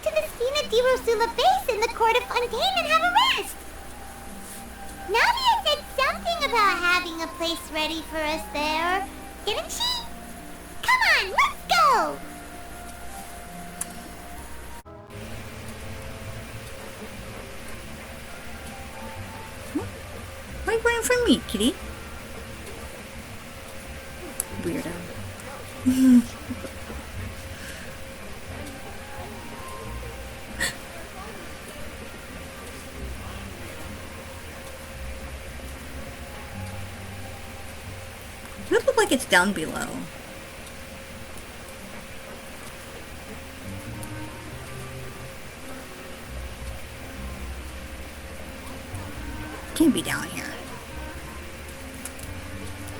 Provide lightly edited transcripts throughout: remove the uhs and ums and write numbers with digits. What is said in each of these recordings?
to the Spina di Rosula base in the court of Fontaine and have a rest. Nadia said something about having a place ready for us there, didn't she? Come on, let's go! Why are you waiting for me, kitty? Weirdo. It does look like it's down below. Can't be down here.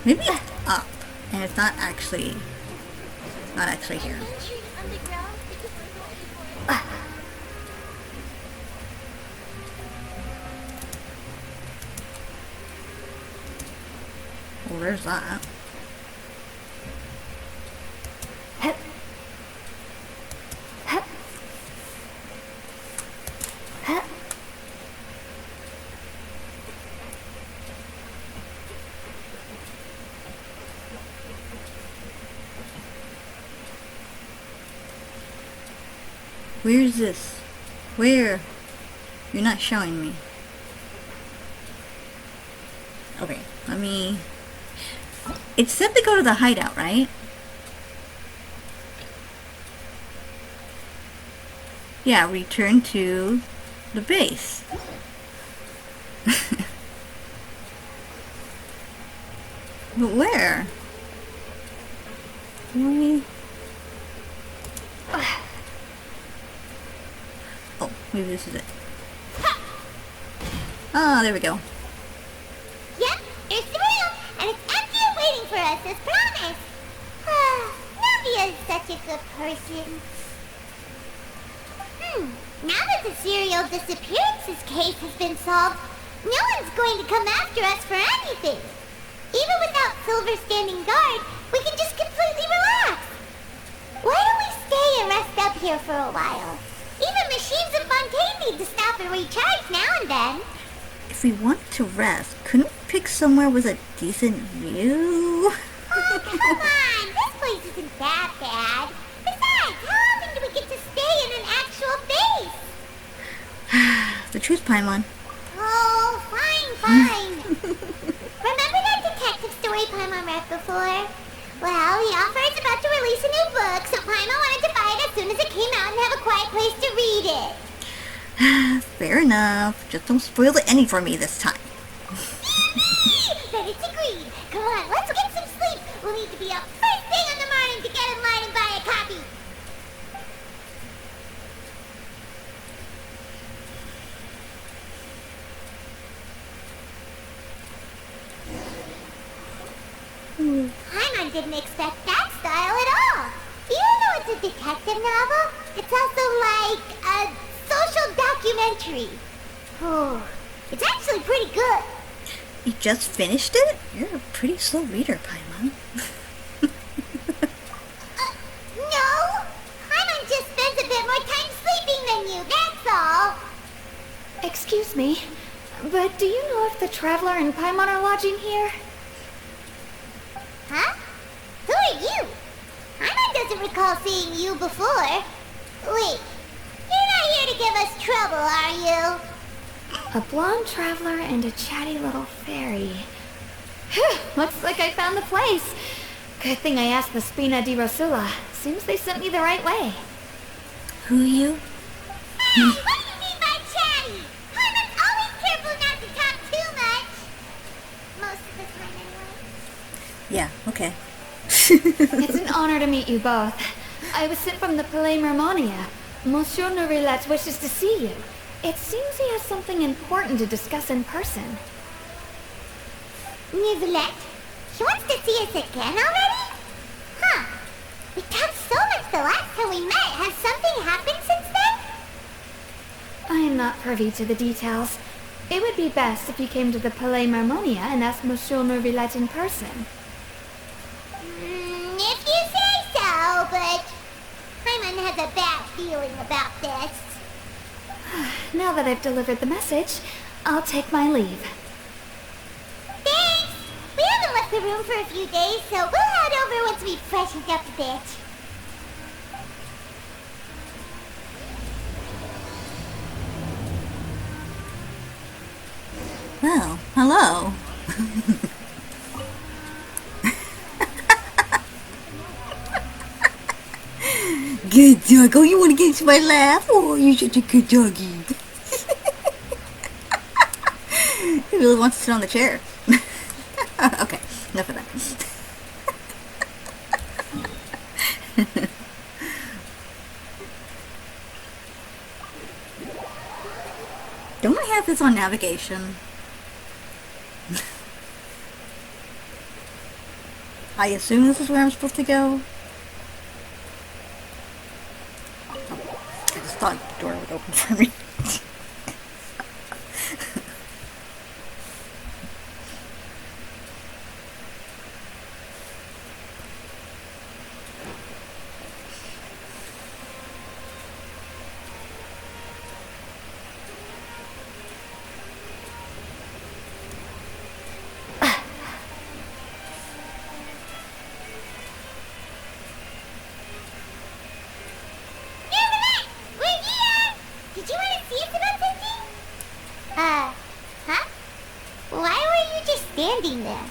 Maybe it's up, and it's not actually here. Well, there's that. Where's this? Where? You're not showing me. Okay, let me... It said to go to the hideout, right? Yeah, return to the base. But where? Why? Oh, maybe this is it. Oh, there we go. Yep, it's the room, and it's empty and waiting for us as promised. Nadia is such a good person. Now that the serial disappearances case has been solved, no one's going to come after us for anything. Even without Silver standing guard, we can just completely relax. Why don't we stay and rest up here for a while? Even machines in Fontaine need to stop and recharge now and then. If we want to rest, couldn't we pick somewhere with a decent view? Oh, come on! This place isn't that bad. Besides, how often do we get to stay in an actual base? The truth, Paimon. Oh, fine. Remember that detective story Paimon read before? Well, the author is about to release a new book, so Paimon wanted to buy it as soon as it came out and have a quiet place to read it. Fair enough. Just don't spoil the ending for me this time. Then it's agreed. Come on, let's get some sleep. We'll need to be up first thing in the morning to get in line and buy a copy. Paimon didn't expect that style at all. Even though it's a detective novel, it's also like a social documentary. Oh, it's actually pretty good. You just finished it? You're a pretty slow reader, Paimon. No. Paimon just spends a bit more time sleeping than you, that's all. Excuse me, but do you know if the Traveler and Paimon are lodging here? Huh? Who are you? Paimon doesn't recall seeing you before. Wait, you're not here to give us trouble, are you? A blonde traveler and a chatty little fairy. Phew, looks like I found the place. Good thing I asked the Spina di Rosula. Seems they sent me the right way. Who are you? Hey, what do you mean by chatty? Paimon's always careful not to talk too much. Most of the time, anyway. Yeah, okay. It's an honor to meet you both. I was sent from the Palais Mermonia. Monsieur Nourilette wishes to see you. It seems he has something important to discuss in person. Nourilette? She wants to see us again already? Huh. We talked so much the last time we met. Has something happened since then? I am not privy to the details. It would be best if you came to the Palais Mermonia and asked Monsieur Nourilette in person. If you say so, but... Paimon, Nyun has a bad feeling about this. Now that I've delivered the message, I'll take my leave. Thanks! We haven't left the room for a few days, so we'll head over once we've freshened up a bit. Well, hello. Good dog. Oh, you want to get into my laugh? Oh, you're such a good doggy. He really wants to sit on the chair. Okay, enough of that. Don't I have this on navigation? I assume this is where I'm supposed to go. Oh, I just thought the door would open for me. Standing there.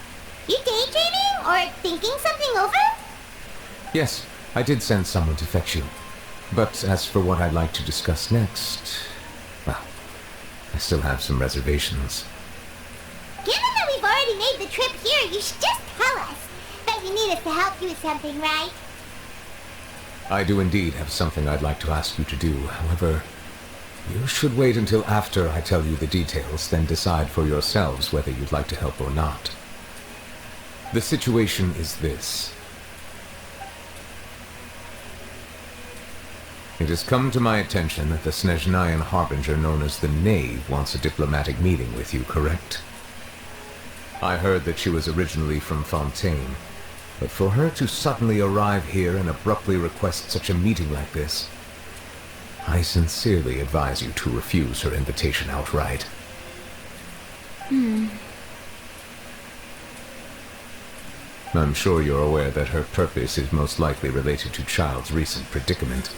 You daydreaming or thinking something over? Yes, I did send someone to fetch you. But as for what I'd like to discuss next, well, I still have some reservations. Given that we've already made the trip here, you should just tell us. Bet you need us to help you with something, right? I do indeed have something I'd like to ask you to do. However, you should wait until after I tell you the details, then decide for yourselves whether you'd like to help or not. The situation is this. It has come to my attention that the Snezhnayan harbinger known as the Knave wants a diplomatic meeting with you, correct? I heard that she was originally from Fontaine, but for her to suddenly arrive here and abruptly request such a meeting like this, I sincerely advise you to refuse her invitation outright. I'm sure you're aware that her purpose is most likely related to Child's recent predicament.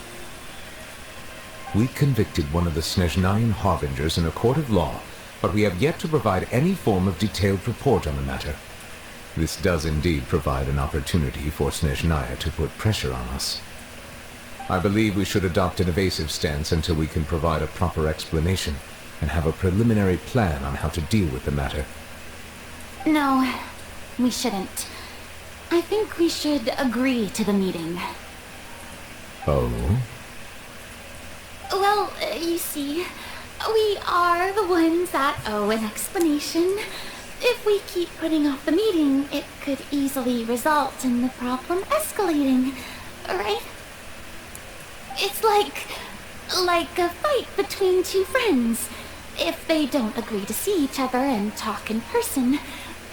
We convicted one of the Snezhnayan harbingers in a court of law, but we have yet to provide any form of detailed report on the matter. This does indeed provide an opportunity for Snezhnaya to put pressure on us. I believe we should adopt an evasive stance until we can provide a proper explanation and have a preliminary plan on how to deal with the matter. No, we shouldn't. I think we should agree to the meeting. Oh? Well, you see, we are the ones that owe an explanation. If we keep putting off the meeting, it could easily result in the problem escalating, right? It's like a fight between two friends. If they don't agree to see each other and talk in person,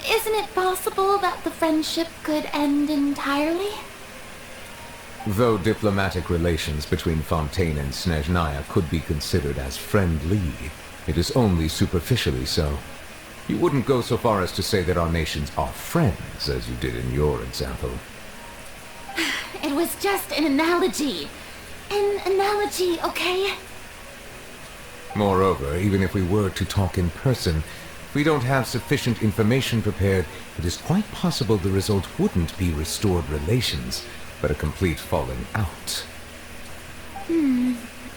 isn't it possible that the friendship could end entirely? Though diplomatic relations between Fontaine and Snezhnaya could be considered as friendly, it is only superficially so. You wouldn't go so far as to say that our nations are friends, as you did in your example. It was just an analogy. An analogy, okay? Moreover, even if we were to talk in person, if we don't have sufficient information prepared, it is quite possible the result wouldn't be restored relations, but a complete falling out.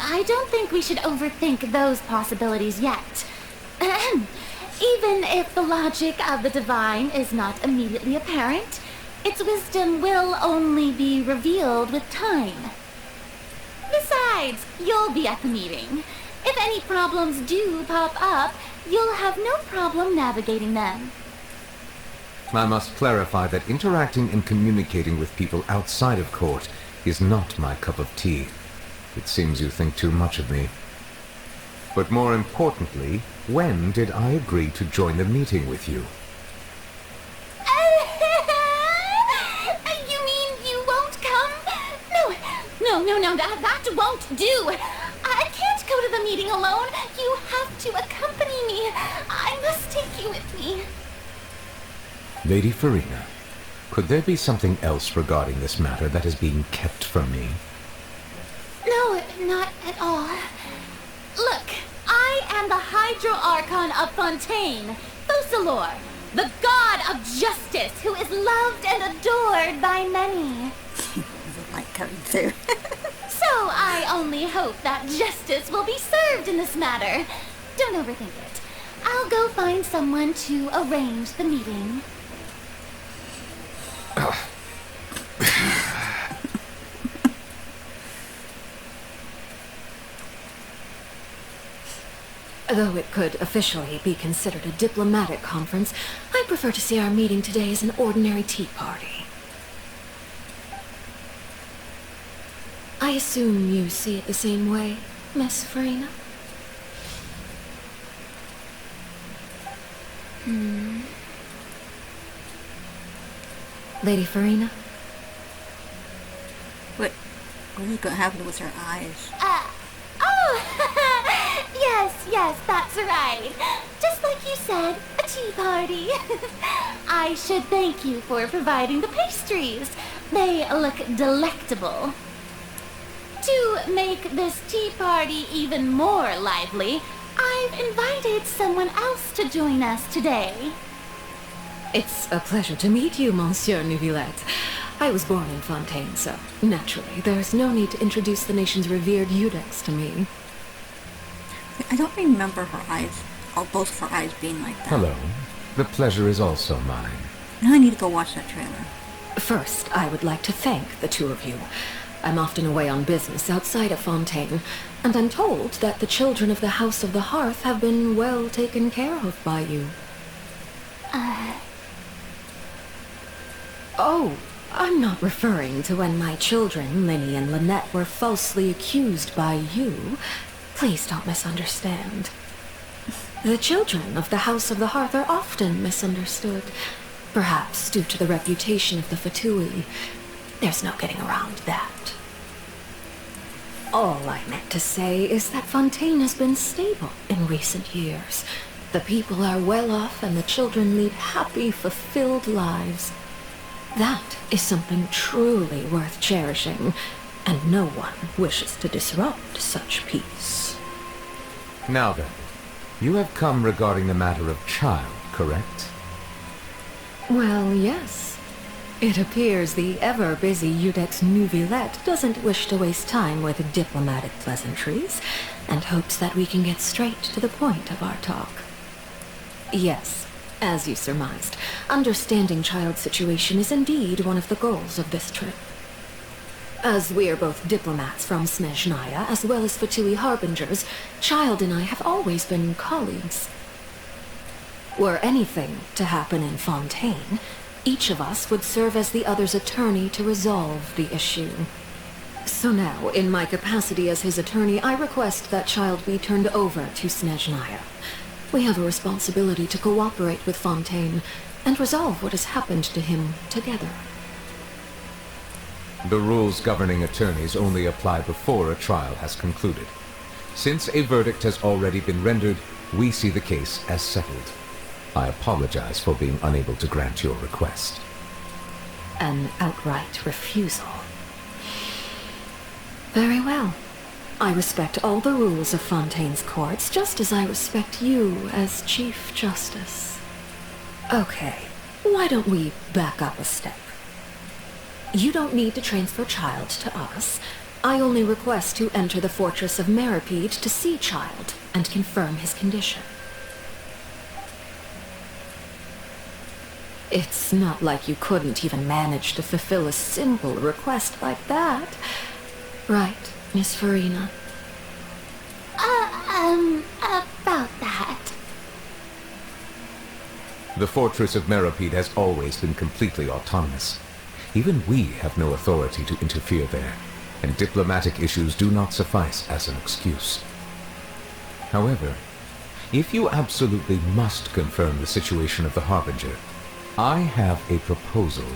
I don't think we should overthink those possibilities yet. Even if the logic of the divine is not immediately apparent, its wisdom will only be revealed with time. Besides, you'll be at the meeting. If any problems do pop up, you'll have no problem navigating them. I must clarify that interacting and communicating with people outside of court is not my cup of tea. It seems you think too much of me. But more importantly, when did I agree to join the meeting with you? You mean you won't come? No, No, that won't do. I can't go to the meeting alone. You have to accompany me. I must take you with me. Lady Farina, could there be something else regarding this matter that is being kept from me? No, not at all. Look, I am the Hydro Archon of Fontaine, Focalor, the god of justice who is loved and adored by many. Like coming through. So I only hope that justice will be served in this matter. Don't overthink it. I'll go find someone to arrange the meeting. Though it could officially be considered a diplomatic conference, I prefer to see our meeting today as an ordinary tea party. I assume you see it the same way, Miss Farina? Lady Farina? What is going to happen with her eyes? Yes, that's right. Just like you said, a tea party. I should thank you for providing the pastries. They look delectable. To make this tea party even more lively, I've invited someone else to join us today. It's a pleasure to meet you, Monsieur Neuvillette. I was born in Fontaine, so naturally there's no need to introduce the nation's revered Eudex to me. I don't remember her eyes, or both of her eyes being like that. Hello. The pleasure is also mine. Now I need to go watch that trailer. First, I would like to thank the two of you. I'm often away on business outside of Fontaine, and I'm told that the children of the House of the Hearth have been well taken care of by you. Oh, I'm not referring to when my children, Linny and Lynette, were falsely accused by you. Please don't misunderstand. The children of the House of the Hearth are often misunderstood, perhaps due to the reputation of the Fatui. There's no getting around that. All I meant to say is that Fontaine has been stable in recent years. The people are well off and the children lead happy, fulfilled lives. That is something truly worth cherishing, and no one wishes to disrupt such peace. Now then, you have come regarding the matter of child, correct? Well, yes. It appears the ever-busy Eudex Neuvillette doesn't wish to waste time with diplomatic pleasantries, and hopes that we can get straight to the point of our talk. Yes, as you surmised, understanding child's situation is indeed one of the goals of this trip. As we are both diplomats from Snezhnaya, as well as Fatui harbingers, Child and I have always been colleagues. Were anything to happen in Fontaine, each of us would serve as the other's attorney to resolve the issue. So now, in my capacity as his attorney, I request that Child be turned over to Snezhnaya. We have a responsibility to cooperate with Fontaine and resolve what has happened to him together. The rules governing attorneys only apply before a trial has concluded. Since a verdict has already been rendered, we see the case as settled. I apologize for being unable to grant your request. An outright refusal. Very well. I respect all the rules of Fontaine's courts, just as I respect you as Chief Justice. Okay, why don't we back up a step? You don't need to transfer Child to us. I only request to enter the Fortress of Meropide to see Child and confirm his condition. It's not like you couldn't even manage to fulfill a simple request like that. Right, Miss Farina? About that. The Fortress of Meropide has always been completely autonomous. Even we have no authority to interfere there, and diplomatic issues do not suffice as an excuse. However, if you absolutely must confirm the situation of the Harbinger, I have a proposal.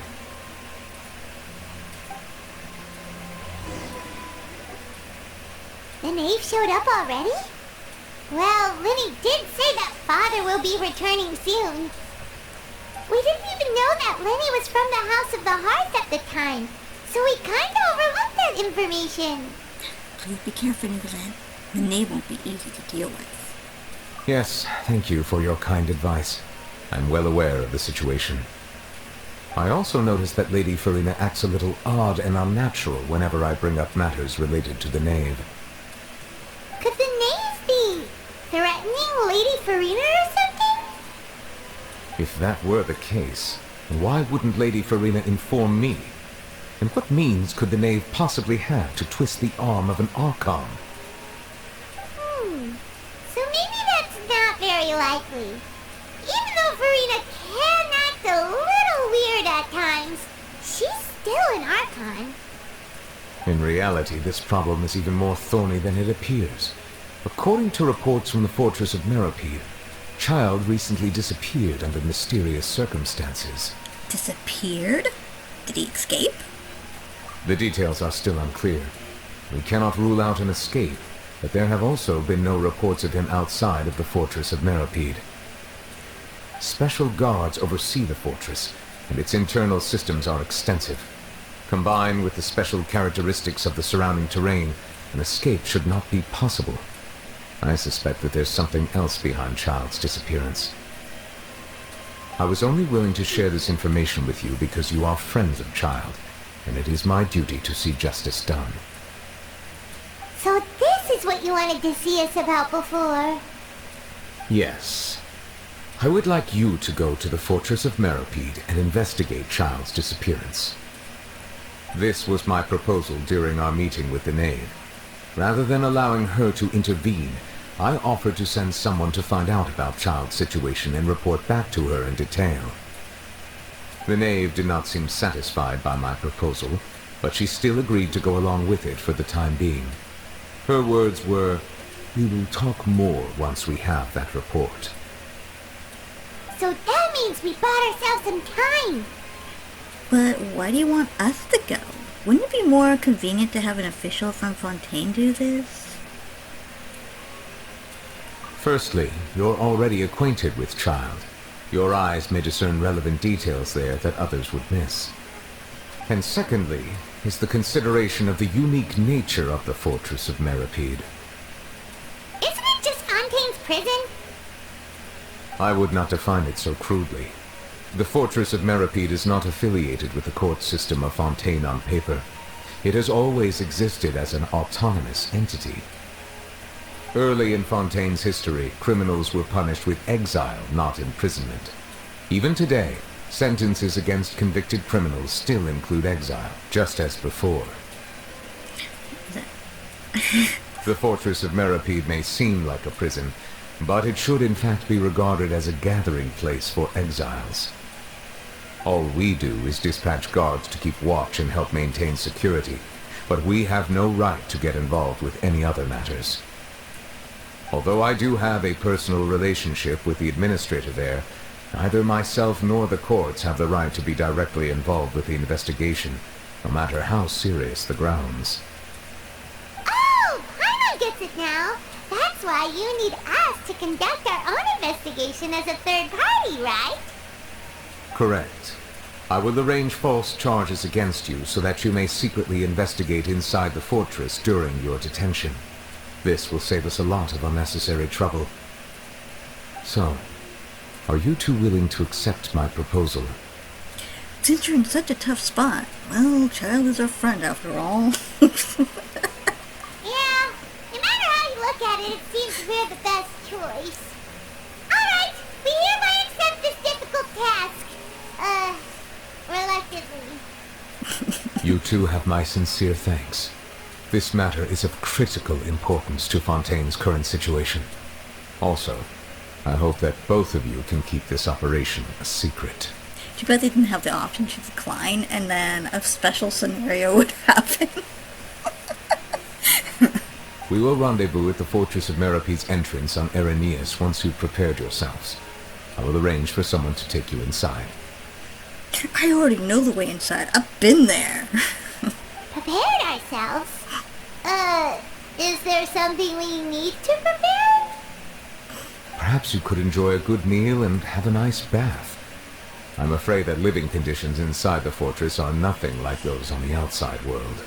Nave showed up already? Well, Linny did say that Father will be returning soon. We didn't even know that Lenny was from the House of the Hearth at the time, so we kinda overlooked that information. Please be careful, Nicolette. The Knave won't be easy to deal with. Yes, thank you for your kind advice. I'm well aware of the situation. I also noticed that Lady Farina acts a little odd and unnatural whenever I bring up matters related to the Knave. Could the Knave be threatening Lady Farina or something? If that were the case, why wouldn't Lady Farina inform me? And what means could the Knave possibly have to twist the arm of an Archon? So maybe that's not very likely. Even though Farina can act a little weird at times, she's still an Archon. In reality, this problem is even more thorny than it appears. According to reports from the Fortress of Meropide, Child recently disappeared under mysterious circumstances. Disappeared? Did he escape? The details are still unclear. We cannot rule out an escape, but there have also been no reports of him outside of the Fortress of Meropide. Special guards oversee the fortress, and its internal systems are extensive. Combined with the special characteristics of the surrounding terrain, an escape should not be possible. I suspect that there's something else behind Child's disappearance. I was only willing to share this information with you because you are friends of Child, and it is my duty to see justice done. So this is what you wanted to see us about before. Yes. I would like you to go to the Fortress of Meropide and investigate Child's disappearance. This was my proposal during our meeting with the Knave. Rather than allowing her to intervene, I offered to send someone to find out about Child's situation and report back to her in detail. The Knave did not seem satisfied by my proposal, but she still agreed to go along with it for the time being. Her words were, "We will talk more once we have that report." So that means we bought ourselves some time. But why do you want us to go? Wouldn't it be more convenient to have an official from Fontaine do this? Firstly, you're already acquainted with Child. Your eyes may discern relevant details there that others would miss. And secondly, is the consideration of the unique nature of the Fortress of Meropide. Isn't it just Fontaine's prison? I would not define it so crudely. The Fortress of Meropide is not affiliated with the court system of Fontaine on paper. It has always existed as an autonomous entity. Early in Fontaine's history, criminals were punished with exile, not imprisonment. Even today, sentences against convicted criminals still include exile, just as before. The Fortress of Meropide may seem like a prison, but it should in fact be regarded as a gathering place for exiles. All we do is dispatch guards to keep watch and help maintain security, but we have no right to get involved with any other matters. Although I do have a personal relationship with the administrator there, neither myself nor the courts have the right to be directly involved with the investigation, no matter how serious the grounds. Oh, Paimon gets it now. That's why you need us to conduct our own investigation as a third party, right? Correct. I will arrange false charges against you so that you may secretly investigate inside the fortress during your detention. This will save us a lot of unnecessary trouble. So, are you two willing to accept my proposal? Since you're in such a tough spot, well, Child is our friend after all. Yeah, no matter how you look at it, it seems we're the best choice. Alright, we hereby accept this difficult task. Reluctantly. You two have my sincere thanks. This matter is of critical importance to Fontaine's current situation. Also, I hope that both of you can keep this operation a secret. Too bad they didn't have the option to decline, and then a special scenario would happen. We will rendezvous at the Fortress of Meropide's entrance on Erinius once you've prepared yourselves. I will arrange for someone to take you inside. I already know the way inside. I've been there. Prepared ourselves? Is there something we need to prepare? Perhaps you could enjoy a good meal and have a nice bath. I'm afraid that living conditions inside the fortress are nothing like those on the outside world.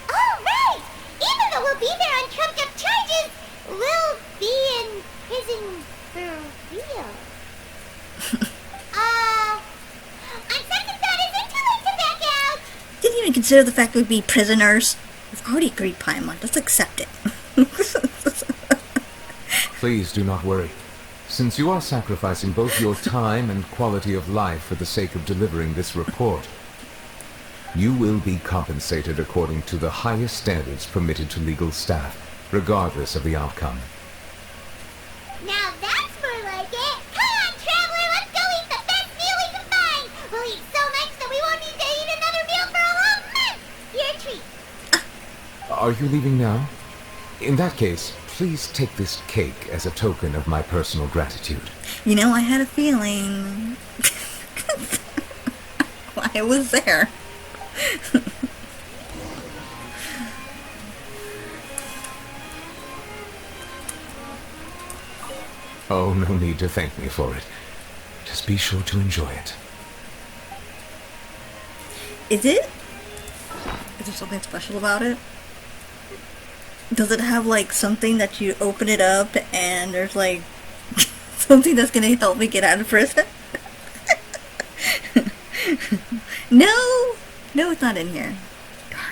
Oh, right! Even though we'll be there on trumped-up charges, we'll be in prison for real. On second thought, is it too late to back out? Didn't even consider the fact we'd be prisoners. We've already agreed, Paimon. Let's accept it. Please do not worry. Since you are sacrificing both your time and quality of life for the sake of delivering this report, you will be compensated according to the highest standards permitted to legal staff, regardless of the outcome. Now that's more like it. Come on, traveler, let's go eat the best meal we can find. We'll eat so much that we won't need to eat another meal for a whole month. Your treat. Are you leaving now? In that case, please take this cake as a token of my personal gratitude. You know, I had a feeling. I was there. Oh, no need to thank me for it. Just be sure to enjoy it. Is it? Is there something special about it? Does it have like something that you open it up and there's like something that's gonna help me get out of prison? No! No, it's not in here. Darn.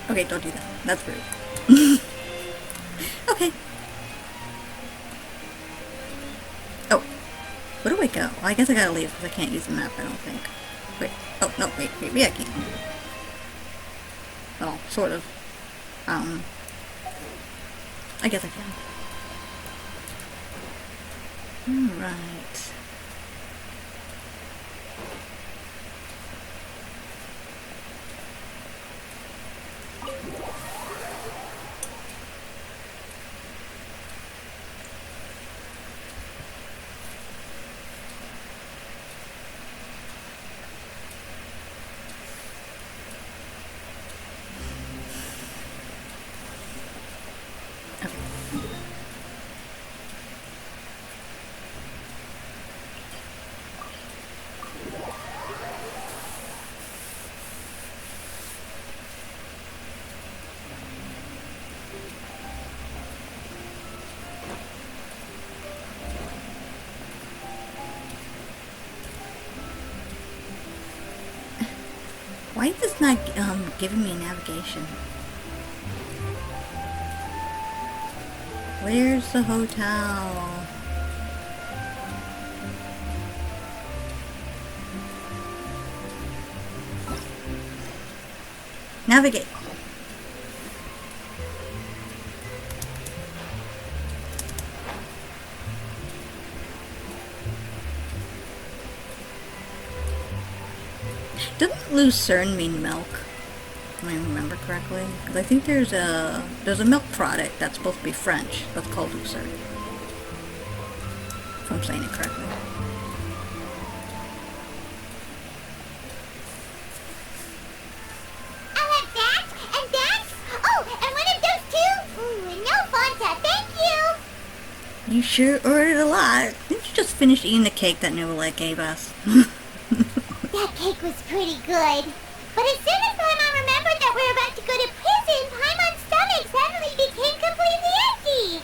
Okay, don't do that. That's rude. Okay. Oh. Where do I go? Well, I guess I gotta leave because I can't use the map, I don't think. Wait. Oh, no, wait. Maybe I can. Well, sort of. I guess I can. Alright. Why is this not giving me navigation? Where's the hotel? Navigate. Doesn't lucerne mean milk? If I remember correctly, because I think there's a milk product that's supposed to be French that's called lucerne. If I'm saying it correctly. I'll have that and that. Oh, and one of those two. Ooh, no Fanta, thank you. You sure ordered a lot. Didn't you just finish eating the cake that Nubelette gave us? That cake was pretty good. But as soon as Paimon remembered that we were about to go to prison, Paimon's stomach suddenly became completely empty.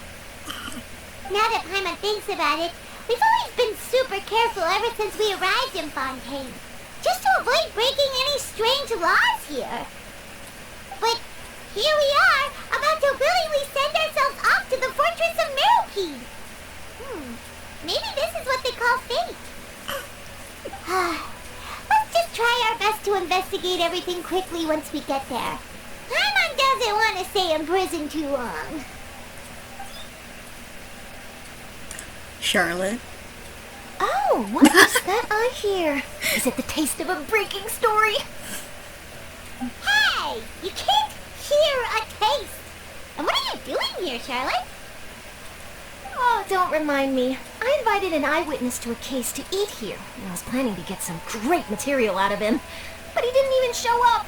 Now that Paimon thinks about it, we've always been super careful ever since we arrived in Fontaine, just to avoid breaking any strange laws here. But here we are, about to willingly send ourselves off to the Fortress of Meropide. Maybe this is what they call fate. Let's just try our best to investigate everything quickly once we get there. Paimon doesn't want to stay in prison too long. Charlotte? Oh, what is that I hear? Is it the taste of a breaking story? Hey! You can't hear a taste! And what are you doing here, Charlotte? Oh, don't remind me. I invited an eyewitness to a case to eat here, and I was planning to get some great material out of him, but he didn't even show up.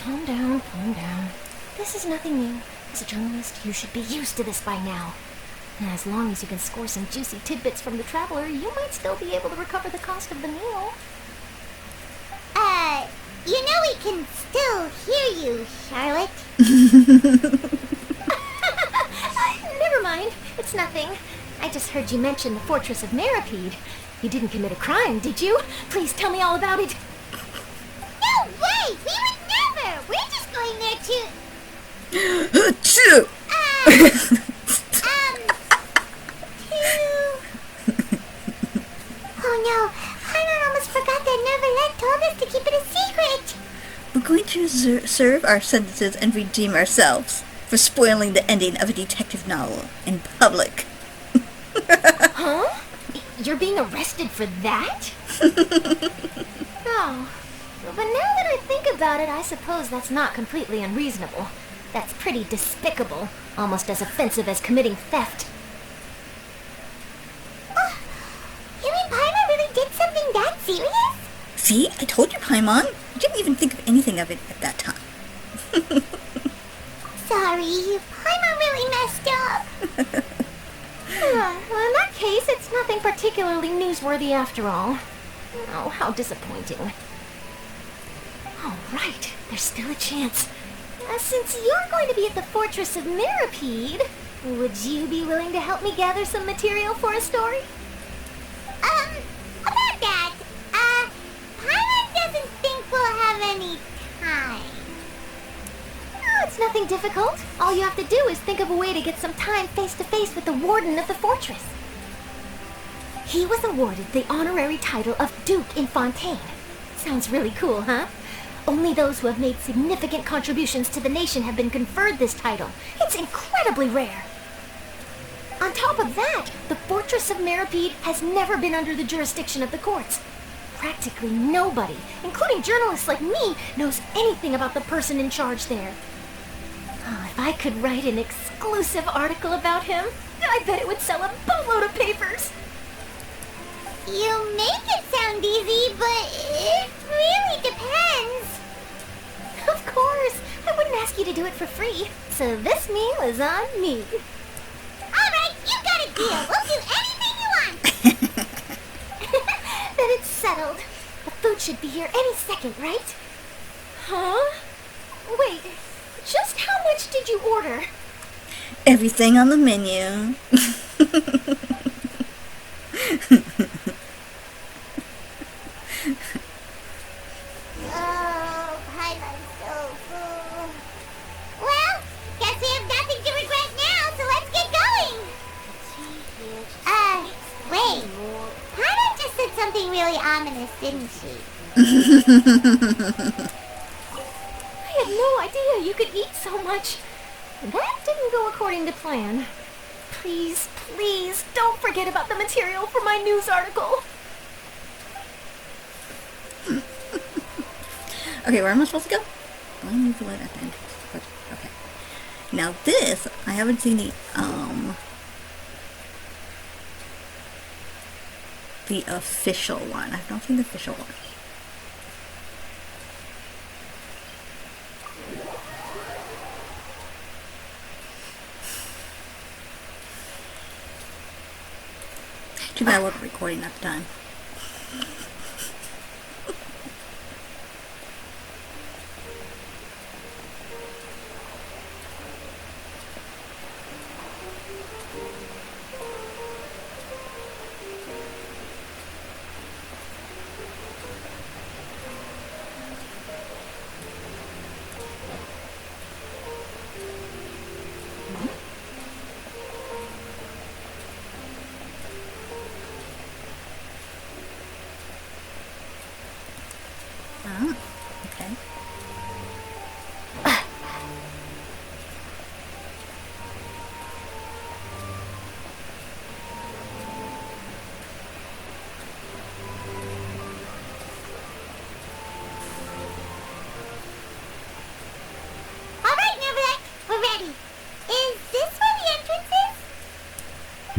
Calm down, calm down. This is nothing new. As a journalist, you should be used to this by now. And as long as you can score some juicy tidbits from the traveler, you might still be able to recover the cost of the meal. You know we can still hear you, Charlotte. Never mind. It's nothing. I just heard you mention the Fortress of Meropide. You didn't commit a crime, did you? Please tell me all about it. No way! We would never! We're just going there to... Achoo! Oh no, Paimon almost forgot that Neverlet told us to keep it a secret! We're going to serve our sentences and redeem ourselves for spoiling the ending of a detective novel in public. Huh? You're being arrested for that? Oh. But now that I think about it, I suppose that's not completely unreasonable. That's pretty despicable, almost as offensive as committing theft. You mean Paimon really did something that serious? See? I told you, Paimon. You didn't even think of anything of it at that time. Sorry, Paimon really messed up. Well, in that case, it's nothing particularly newsworthy after all. Oh, how disappointing. All right, there's still a chance. Since you're going to be at the Fortress of Meropide, would you be willing to help me gather some material for a story? About that, Paimon doesn't think we'll have any time. Oh, it's nothing difficult. All you have to do is think of a way to get some time face-to-face with the warden of the fortress. He was awarded the honorary title of Duke in Fontaine. Sounds really cool, huh? Only those who have made significant contributions to the nation have been conferred this title. It's incredibly rare. On top of that, the Fortress of Meropide has never been under the jurisdiction of the courts. Practically nobody, including journalists like me, knows anything about the person in charge there. Oh, if I could write an exclusive article about him, I bet it would sell a boatload of papers. You make it sound easy, but it really depends. Of course, I wouldn't ask you to do it for free, so this meal is on me. Alright, you got a deal. We'll do anything you want. Then it's settled. The food should be here any second, right? Huh? Wait, just how much did you order? Everything on the menu. Oh, Paimon's so full. Well, guess we have nothing to regret now, so let's get going. Wait. Paimon just said something really ominous, didn't she? I had no idea you could eat so much. That didn't go according to plan. Please, please, don't forget about the material for my news article. Okay, where am I supposed to go? I'll move the light at the end. Okay. Now this, I haven't seen the official one. I've not seen the official one. Too bad I wasn't recording at the time.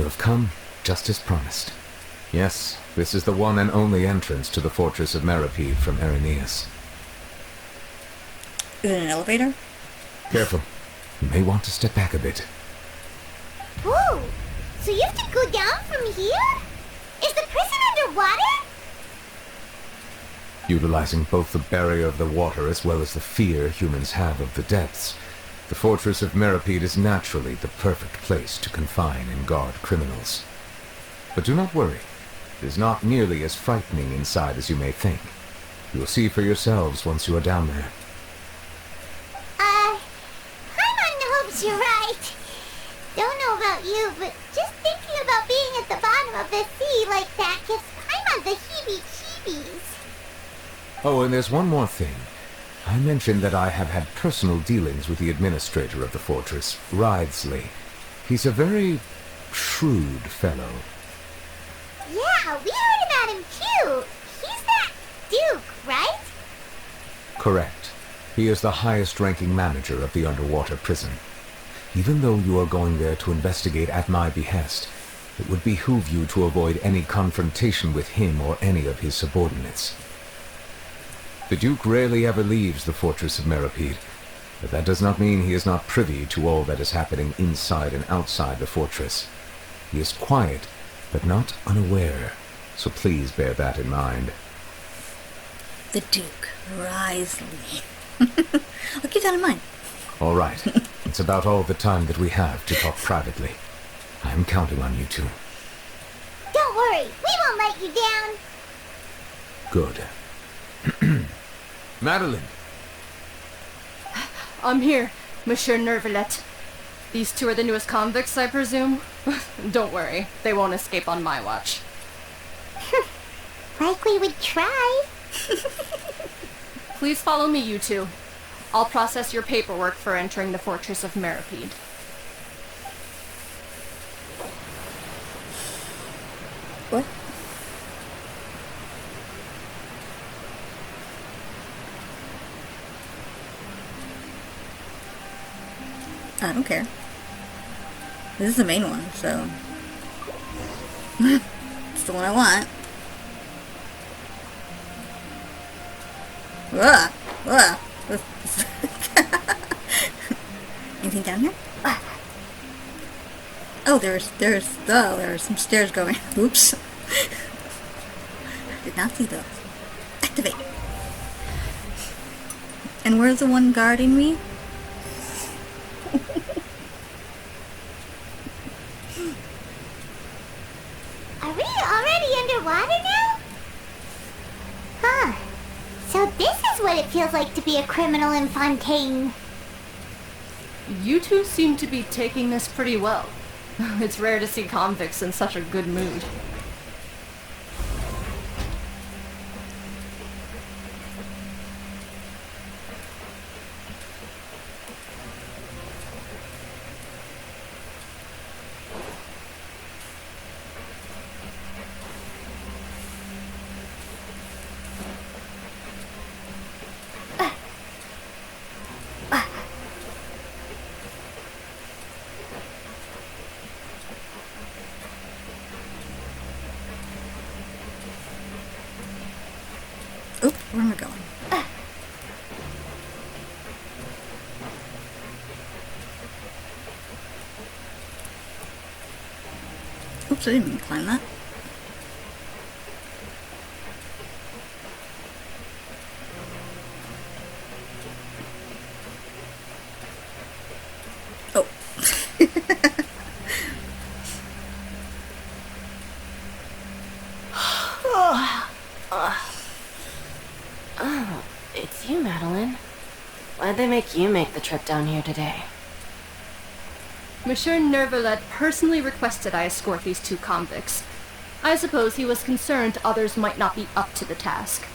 You have come just as promised. Yes, this is the one and only entrance to the Fortress of Meropide from Erineus. Is it an elevator? Careful. You may want to step back a bit. Whoa! So you have to go down from here? Is the prison underwater? Utilizing both the barrier of the water as well as the fear humans have of the depths, the Fortress of Meropide is naturally the perfect place to confine and guard criminals. But do not worry. It is not nearly as frightening inside as you may think. You will see for yourselves once you are down there. Paimon hopes you're right. Don't know about you, but just thinking about being at the bottom of the sea like that gives Paimon the heebie-jeebies. Oh, and there's one more thing. I mentioned that I have had personal dealings with the administrator of the fortress, Writhsley. He's a very shrewd fellow. Yeah, we heard about him too. He's that Duke, right? Correct. He is the highest-ranking manager of the underwater prison. Even though you are going there to investigate at my behest, it would behoove you to avoid any confrontation with him or any of his subordinates. The Duke rarely ever leaves the Fortress of Meropide, but that does not mean he is not privy to all that is happening inside and outside the fortress. He is quiet, but not unaware, so please bear that in mind. The Duke, Writhsley. I'll keep that in mind. All right. It's about all the time that we have to talk privately. I'm counting on you two. Don't worry, we won't let you down. Good. Madeline! I'm here, Monsieur Nervalet. These two are the newest convicts, I presume? Don't worry, they won't escape on my watch. Like we would try. Please follow me, you two. I'll process your paperwork for entering the Fortress of Meropide. What? I don't care. This is the main one, so... it's the one I want. Ugh! Ugh! Anything down here? Oh, there are some stairs going. Oops. Did not see those. Activate. And where's the one guarding me? Are we already underwater now? Huh. So this is what it feels like to be a criminal in Fontaine. You two seem to be taking this pretty well. It's rare to see convicts in such a good mood. Oop, where am I going? Oops, I didn't mean to climb that. Oh. Oh, it's you, Madeline. Why'd they make you make the trip down here today? Monsieur Nervalet personally requested I escort these two convicts. I suppose he was concerned others might not be up to the task.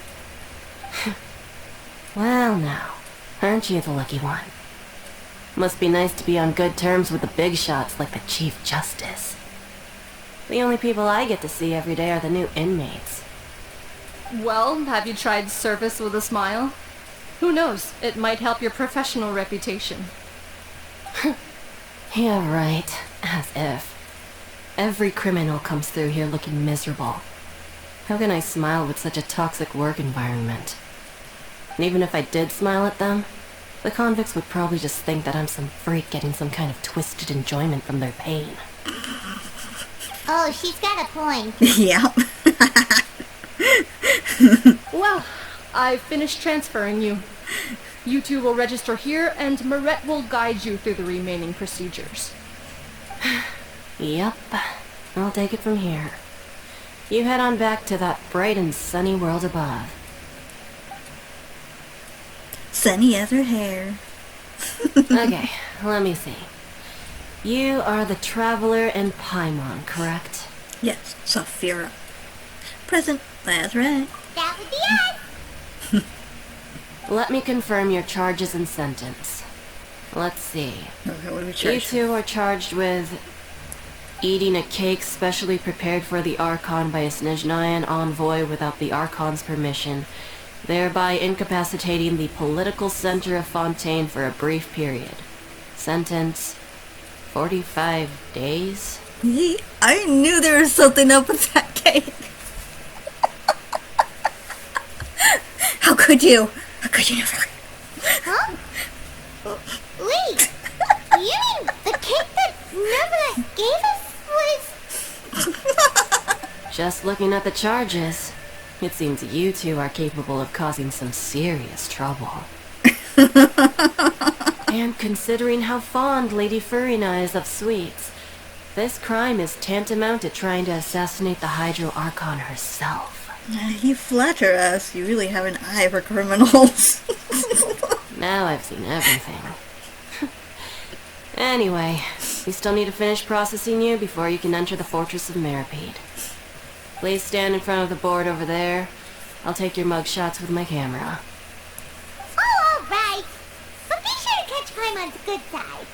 Well now, aren't you the lucky one? Must be nice to be on good terms with the big shots like the Chief Justice. The only people I get to see every day are the new inmates. Well, have you tried service with a smile? Who knows, it might help your professional reputation. Yeah, right. As if. Every criminal comes through here looking miserable. How can I smile with such a toxic work environment? And even if I did smile at them, the convicts would probably just think that I'm some freak getting some kind of twisted enjoyment from their pain. Oh, she's got a point. Yeah. Well, I've finished transferring you. You two will register here, and Marette will guide you through the remaining procedures. Yep, I'll take it from here. You head on back to that bright and sunny world above. Sunny as her hair. Okay, let me see. You are the Traveler in Paimon, correct? Yes, Saphira. Present. That's right. That would be us. Let me confirm your charges and sentence. Let's see. Okay, what do we You charge? two are charged with eating a cake specially prepared for the Archon by a Snezhnayan envoy without the Archon's permission, thereby incapacitating the political center of Fontaine for a brief period. Sentence, 45 days? I knew there was something up with that cake. How could you? How could you never? Huh? Wait. You mean the cake that Nerva gave us was... Just looking at the charges, it seems you two are capable of causing some serious trouble. And considering how fond Lady Furina is of sweets, this crime is tantamount to trying to assassinate the Hydro Archon herself. You flatter us. You really have an eye for criminals. Now I've seen everything. Anyway, we still need to finish processing you before you can enter the Fortress of Meropide. Please stand in front of the board over there. I'll take your mug shots with my camera. Oh, all right. But be sure to catch Paimon's good side.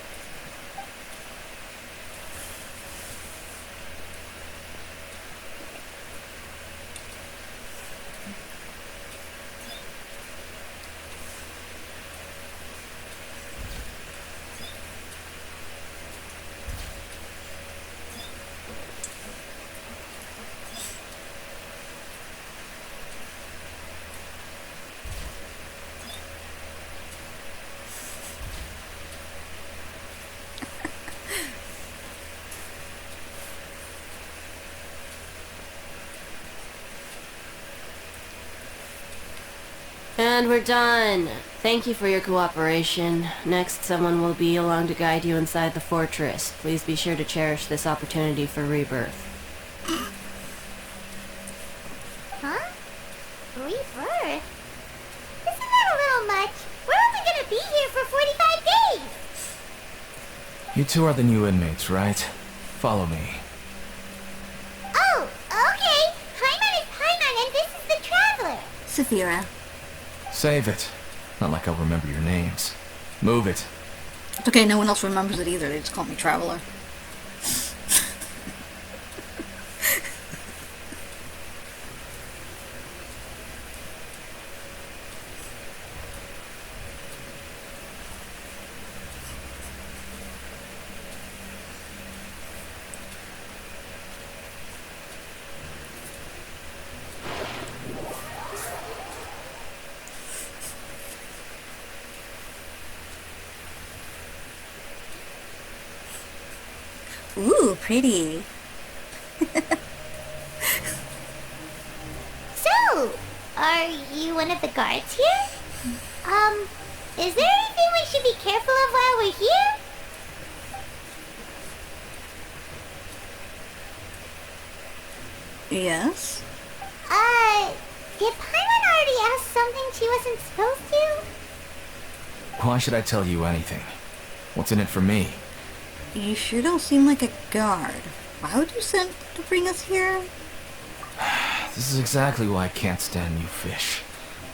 And we're done. Thank you for your cooperation. Next, someone will be along to guide you inside the fortress. Please be sure to cherish this opportunity for rebirth. Huh? Rebirth? Isn't that a little much? We're only gonna be here for 45 days! You two are the new inmates, right? Follow me. Oh, okay. Paimon is Paimon and this is the Traveler. Saphira. Save it. Not like I'll remember your names. Move it. It's okay, no one else remembers it either. They just call me Traveler. Ooh, pretty. So, are you one of the guards here? Is there anything we should be careful of while we're here? Yes? Did Paimon already ask something she wasn't supposed to? Why should I tell you anything? What's in it for me? You sure don't seem like a guard. Why would you send to bring us here? This is exactly why I can't stand you fish.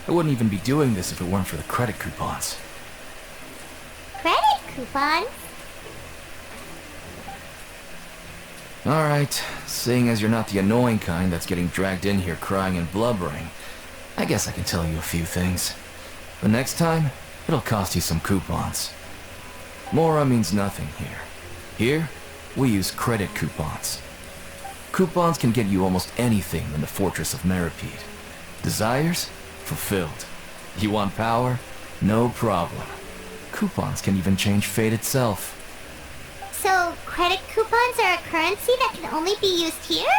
I wouldn't even be doing this if it weren't for the credit coupons. Credit coupons? Alright, seeing as you're not the annoying kind that's getting dragged in here crying and blubbering, I guess I can tell you a few things. But next time, it'll cost you some coupons. Mora means nothing here. Here, we use credit coupons. Coupons can get you almost anything in the Fortress of Meropide. Desires? Fulfilled. You want power? No problem. Coupons can even change fate itself. So, credit coupons are a currency that can only be used here?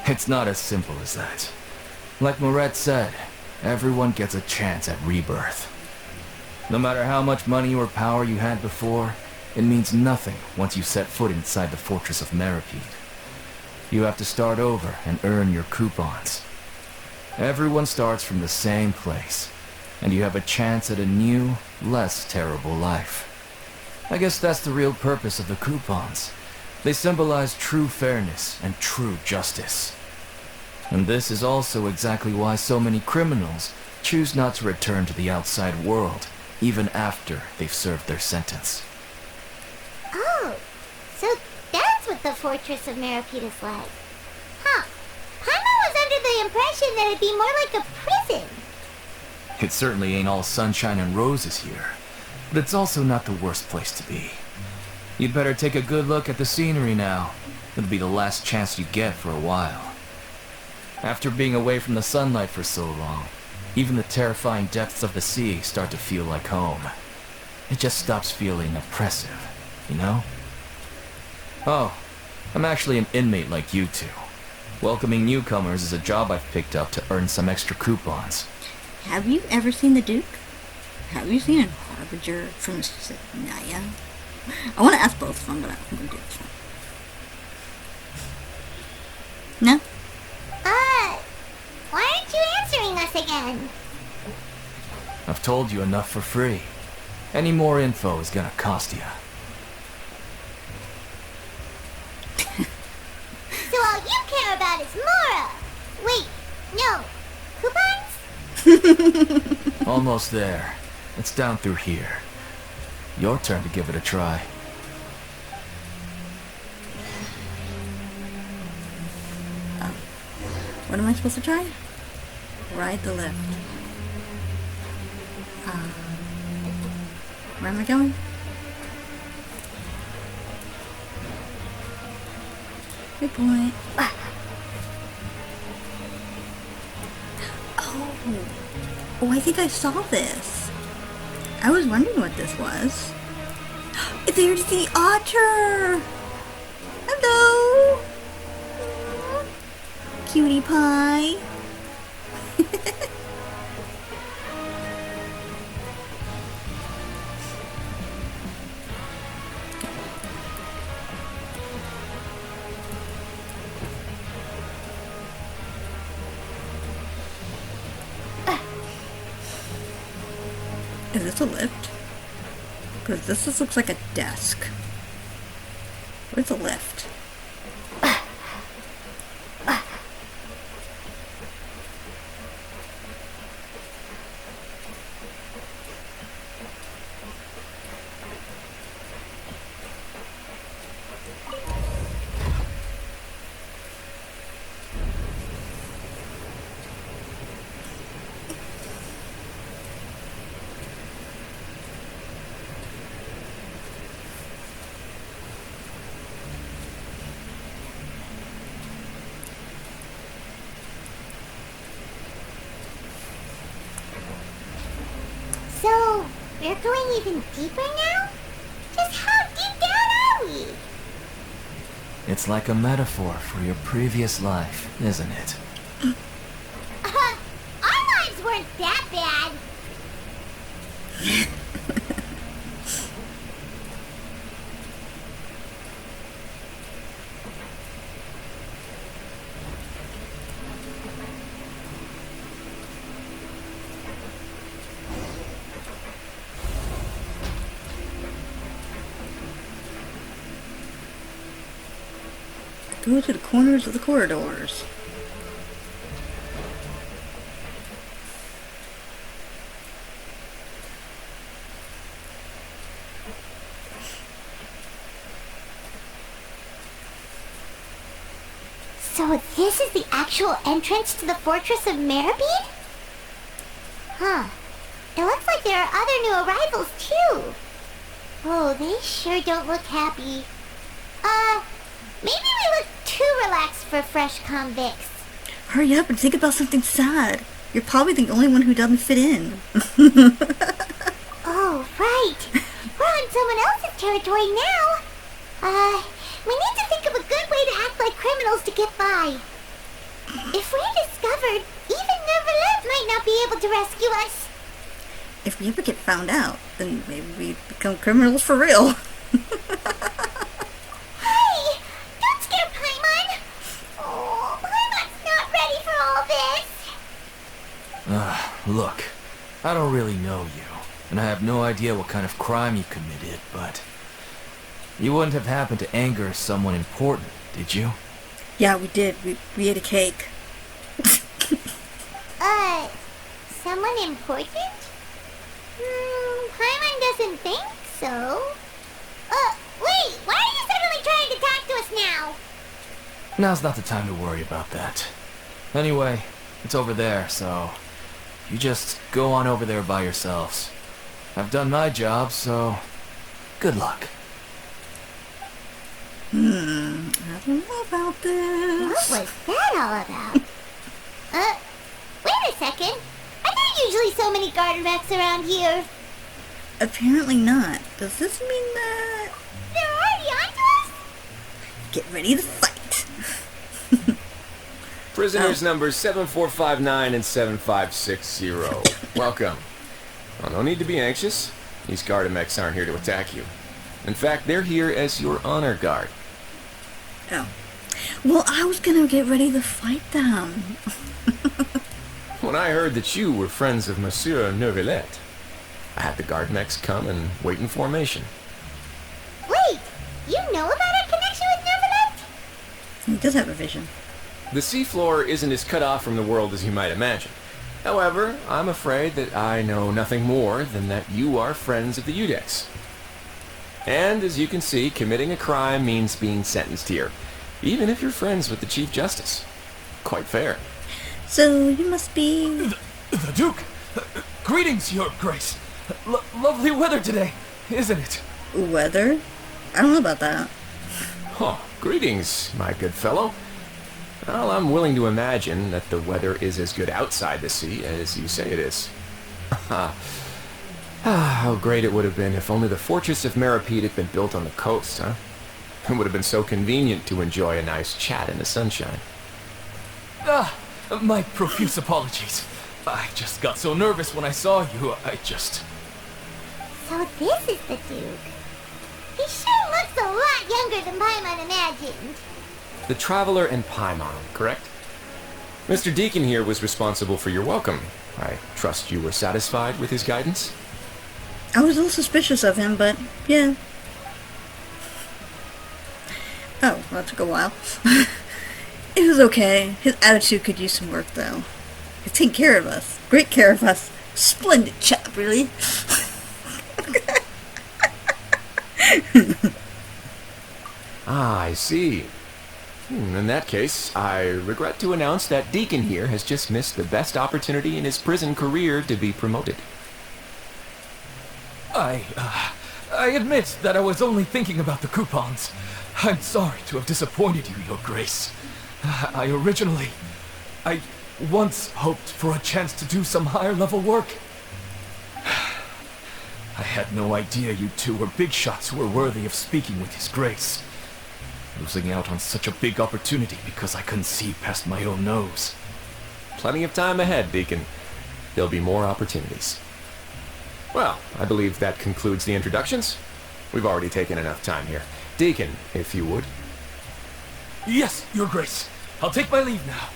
It's not as simple as that. Like Moret said, everyone gets a chance at rebirth. No matter how much money or power you had before, it means nothing once you set foot inside the Fortress of Meropide. You have to start over and earn your coupons. Everyone starts from the same place, and you have a chance at a new, less terrible life. I guess that's the real purpose of the coupons. They symbolize true fairness and true justice. And this is also exactly why so many criminals choose not to return to the outside world, even after they've served their sentence. Oh, so that's what the Fortress of Meropide is like. Huh. Paimon was under the impression that it'd be more like a prison. It certainly ain't all sunshine and roses here, but it's also not the worst place to be. You'd better take a good look at the scenery now. It'll be the last chance you get for a while. After being away from the sunlight for so long, even the terrifying depths of the sea start to feel like home. It just stops feeling oppressive, you know? Oh, I'm actually an inmate like you two. Welcoming newcomers is a job I've picked up to earn some extra coupons. Have you ever seen the Duke? Have you seen a harbinger from Naya? I want to ask both of them, but I'm going to do this one. No? Why aren't you answering us again? I've told you enough for free. Any more info is gonna cost you. So all you care about is Mora! Wait, no. Coupons? Almost there. It's down through here. Your turn to give it a try. What am I supposed to try? Ride the lift. Where am I going? Good point. Oh, I think I saw this. I was wondering what this was. There's the otter! Hello! Cutie pie. Is this a lift? Because this just looks like a desk. Where's the lift? So, we're going even deeper now? Just how deep down are we? It's like a metaphor for your previous life, isn't it? Our lives weren't that bad. Go to the corners of the corridors. So this is the actual entrance to the Fortress of Meropide? Huh. It looks like there are other new arrivals too. Oh, they sure don't look happy. Maybe we look too relaxed for fresh convicts. Hurry up and think about something sad. You're probably the only one who doesn't fit in. Oh, right. We're on someone else's territory now. We need to think of a good way to act like criminals to get by. If we're discovered, even Neverland might not be able to rescue us. If we ever get found out, then maybe we become criminals for real. Hey! Don't scare Paimon! Oh, Paimon's not ready for all this. Look, I don't really know you, and I have no idea what kind of crime you committed, but you wouldn't have happened to anger someone important, did you? Yeah, we did. We ate a cake. Someone important? Paimon doesn't think so. Wait, why are you suddenly trying to talk to us now? Now's not the time to worry about that. Anyway, it's over there, so you just go on over there by yourselves. I've done my job, so good luck. I don't know about this. What was that all about? Wait a second. Are there usually so many garden rats around here? Apparently not. Does this mean that... They're already onto us? Get ready to fight. Prisoners numbers 7459 and 7560. Welcome. Well, no need to be anxious. These Gardamex aren't here to attack you. In fact, they're here as your honor guard. Oh. Well, I was gonna get ready to fight them. When I heard that you were friends of Monsieur Neuvillette, I had the Gardamex come and wait in formation. Wait, you know about our connection with Neuvillette? He does have a vision. The seafloor isn't as cut off from the world as you might imagine. However, I'm afraid that I know nothing more than that you are friends of the Udex. And as you can see, committing a crime means being sentenced here, even if you're friends with the Chief Justice. Quite fair. So you must be... The Duke! Greetings, Your Grace! Lovely weather today, isn't it? Weather? I don't know about that. Huh, greetings, my good fellow. Well, I'm willing to imagine that the weather is as good outside the sea as you say it is. How great it would have been if only the Fortress of Meropide had been built on the coast, huh? It would have been so convenient to enjoy a nice chat in the sunshine. My profuse apologies. I just got so nervous when I saw you, So this is the Duke. He sure looks a lot younger than Paimon imagined. The Traveler and Paimon, correct? Mr. Deacon here was responsible for your welcome. I trust you were satisfied with his guidance? I was a little suspicious of him, but yeah. Oh, well, that took a while. It was okay. His attitude could use some work, though. He's taking care of us. Great care of us. Splendid chap, really. I see. In that case, I regret to announce that Deacon here has just missed the best opportunity in his prison career to be promoted. I admit that I was only thinking about the coupons. I'm sorry to have disappointed you, Your Grace. I once hoped for a chance to do some higher-level work. I had no idea you two were big shots who were worthy of speaking with His Grace. Losing out on such a big opportunity because I couldn't see past my own nose. Plenty of time ahead, Deacon. There'll be more opportunities. Well, I believe that concludes the introductions. We've already taken enough time here. Deacon, if you would. Yes, Your Grace. I'll take my leave now.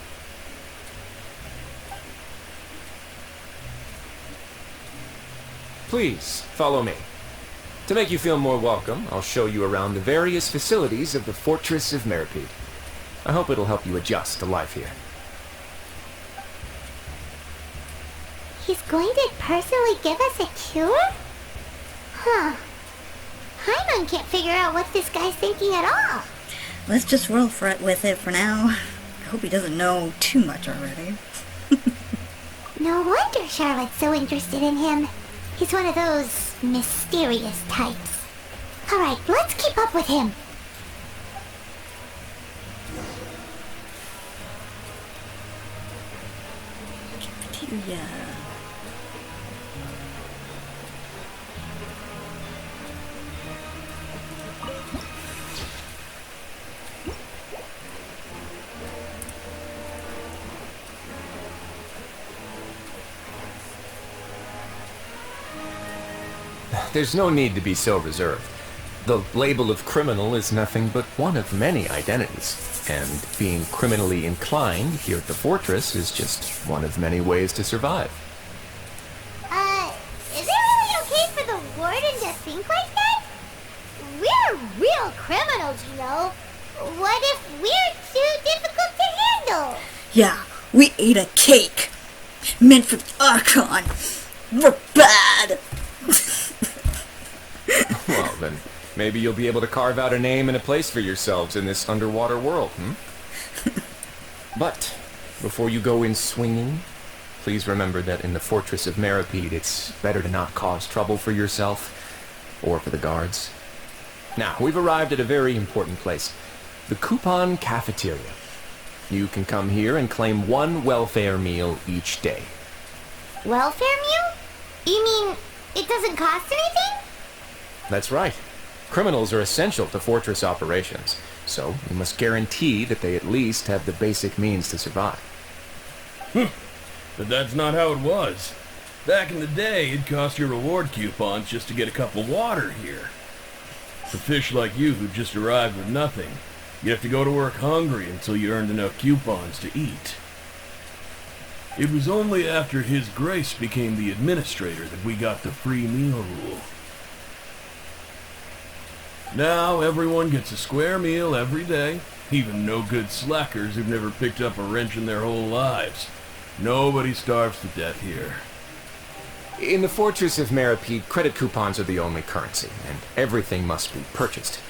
Please, follow me. To make you feel more welcome, I'll show you around the various facilities of the Fortress of Meropide. I hope it'll help you adjust to life here. He's going to personally give us a cure? Huh. Paimon can't figure out what this guy's thinking at all. Let's just roll with it for now. I hope he doesn't know too much already. No wonder Charlotte's so interested in him. He's one of those mysterious types. Alright, let's keep up with him. Yeah. There's no need to be so reserved. The label of criminal is nothing but one of many identities, and being criminally inclined here at the Fortress is just one of many ways to survive. Is it really okay for the warden to think like that? We're real criminals, you know. What if we're too difficult to handle? Yeah, we ate a cake. Meant for the Archon. We're bad. Well, then, maybe you'll be able to carve out a name and a place for yourselves in this underwater world, But, before you go in swinging, please remember that in the Fortress of Meropide, it's better to not cause trouble for yourself or for the guards. Now, we've arrived at a very important place. The Coupon Cafeteria. You can come here and claim one welfare meal each day. Welfare meal? You mean it doesn't cost anything? That's right. Criminals are essential to Fortress operations, so we must guarantee that they at least have the basic means to survive. But that's not how it was. Back in the day, it cost your reward coupons just to get a cup of water here. For fish like you who just arrived with nothing, you have to go to work hungry until you earned enough coupons to eat. It was only after His Grace became the administrator that we got the free meal rule. Now everyone gets a square meal every day, even no-good slackers who've never picked up a wrench in their whole lives. Nobody starves to death here. In the Fortress of Meropide, credit coupons are the only currency, and everything must be purchased.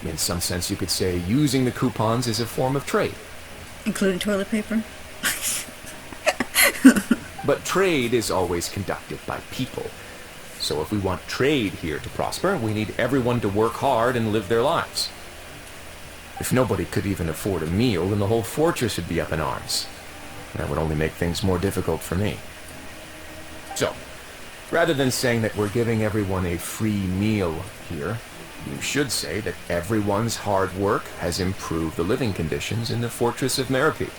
In some sense, you could say using the coupons is a form of trade. Including toilet paper? But trade is always conducted by people. So if we want trade here to prosper, we need everyone to work hard and live their lives. If nobody could even afford a meal, then the whole fortress would be up in arms. That would only make things more difficult for me. So, rather than saying that we're giving everyone a free meal here, you should say that everyone's hard work has improved the living conditions in the Fortress of Meropide.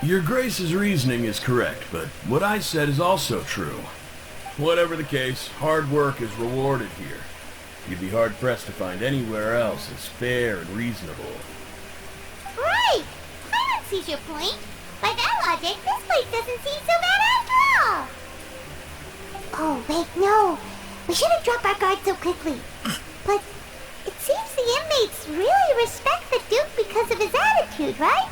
Your Grace's reasoning is correct, but what I said is also true. Whatever the case, hard work is rewarded here. You'd be hard-pressed to find anywhere else as fair and reasonable. Right! I don't see your point. By that logic, this place doesn't seem so bad after all. Oh, wait, no. We shouldn't drop our guard so quickly. But it seems the inmates really respect the Duke because of his attitude, right?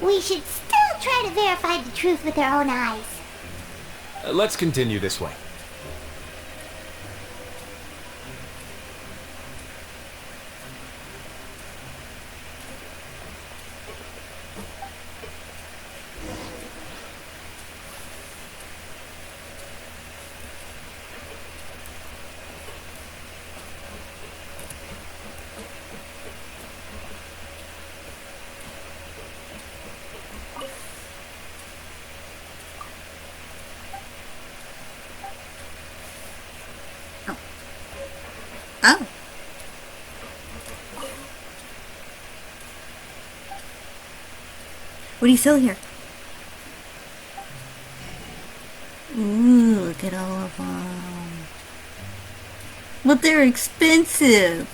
We should still try to verify the truth with our own eyes. Let's continue this way. Oh. What do you sell here? Ooh, look at all of them. But they're expensive.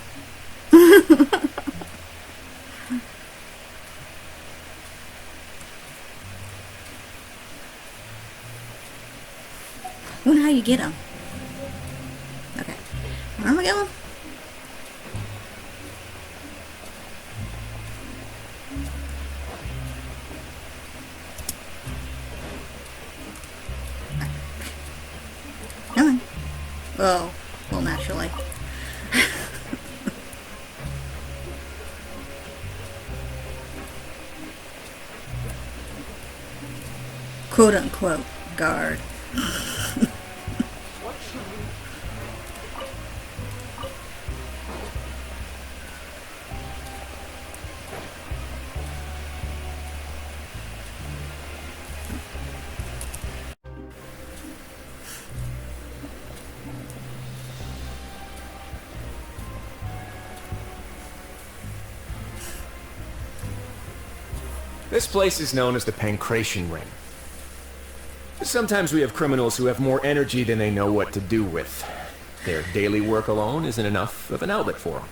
Wonder how you get them. Okay. Where am I going? Come on. Oh, well, naturally. Quote unquote guard. This place is known as the Pancration Ring. Sometimes we have criminals who have more energy than they know what to do with. Their daily work alone isn't enough of an outlet for them.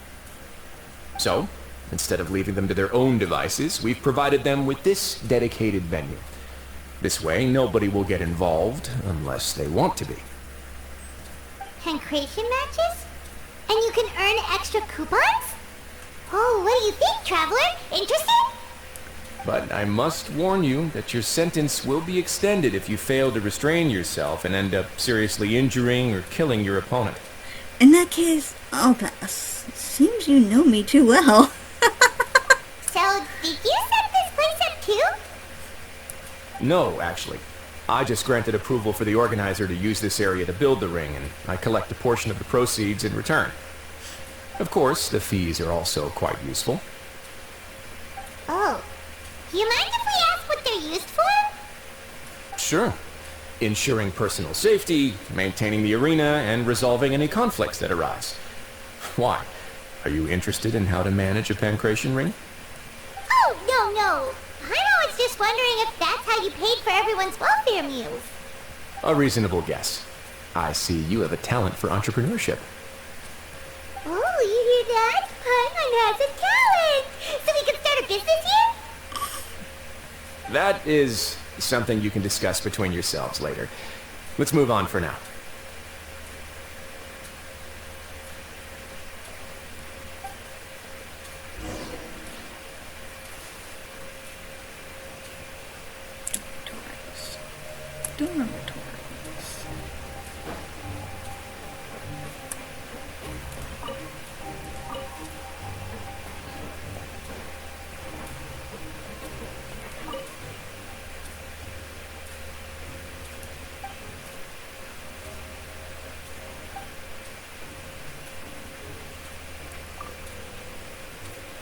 So, instead of leaving them to their own devices, we've provided them with this dedicated venue. This way, nobody will get involved unless they want to be. Pancration matches? And you can earn extra coupons? Oh, what do you think, Traveler? Interested? But I must warn you that your sentence will be extended if you fail to restrain yourself and end up seriously injuring or killing your opponent. In that case, I'll pass. Seems you know me too well. So, did you set this place up too? No, actually. I just granted approval for the organizer to use this area to build the ring, and I collect a portion of the proceeds in return. Of course, the fees are also quite useful. Oh. Do you mind if we ask what they're used for? Sure. Ensuring personal safety, maintaining the arena, and resolving any conflicts that arise. Why? Are you interested in how to manage a pancration ring? Oh, no. I was just wondering if that's how you paid for everyone's welfare meals. A reasonable guess. I see you have a talent for entrepreneurship. Oh, you hear that? Paimon has a talent! So we can start a business here? That is something you can discuss between yourselves later. Let's move on for now. Dormitories.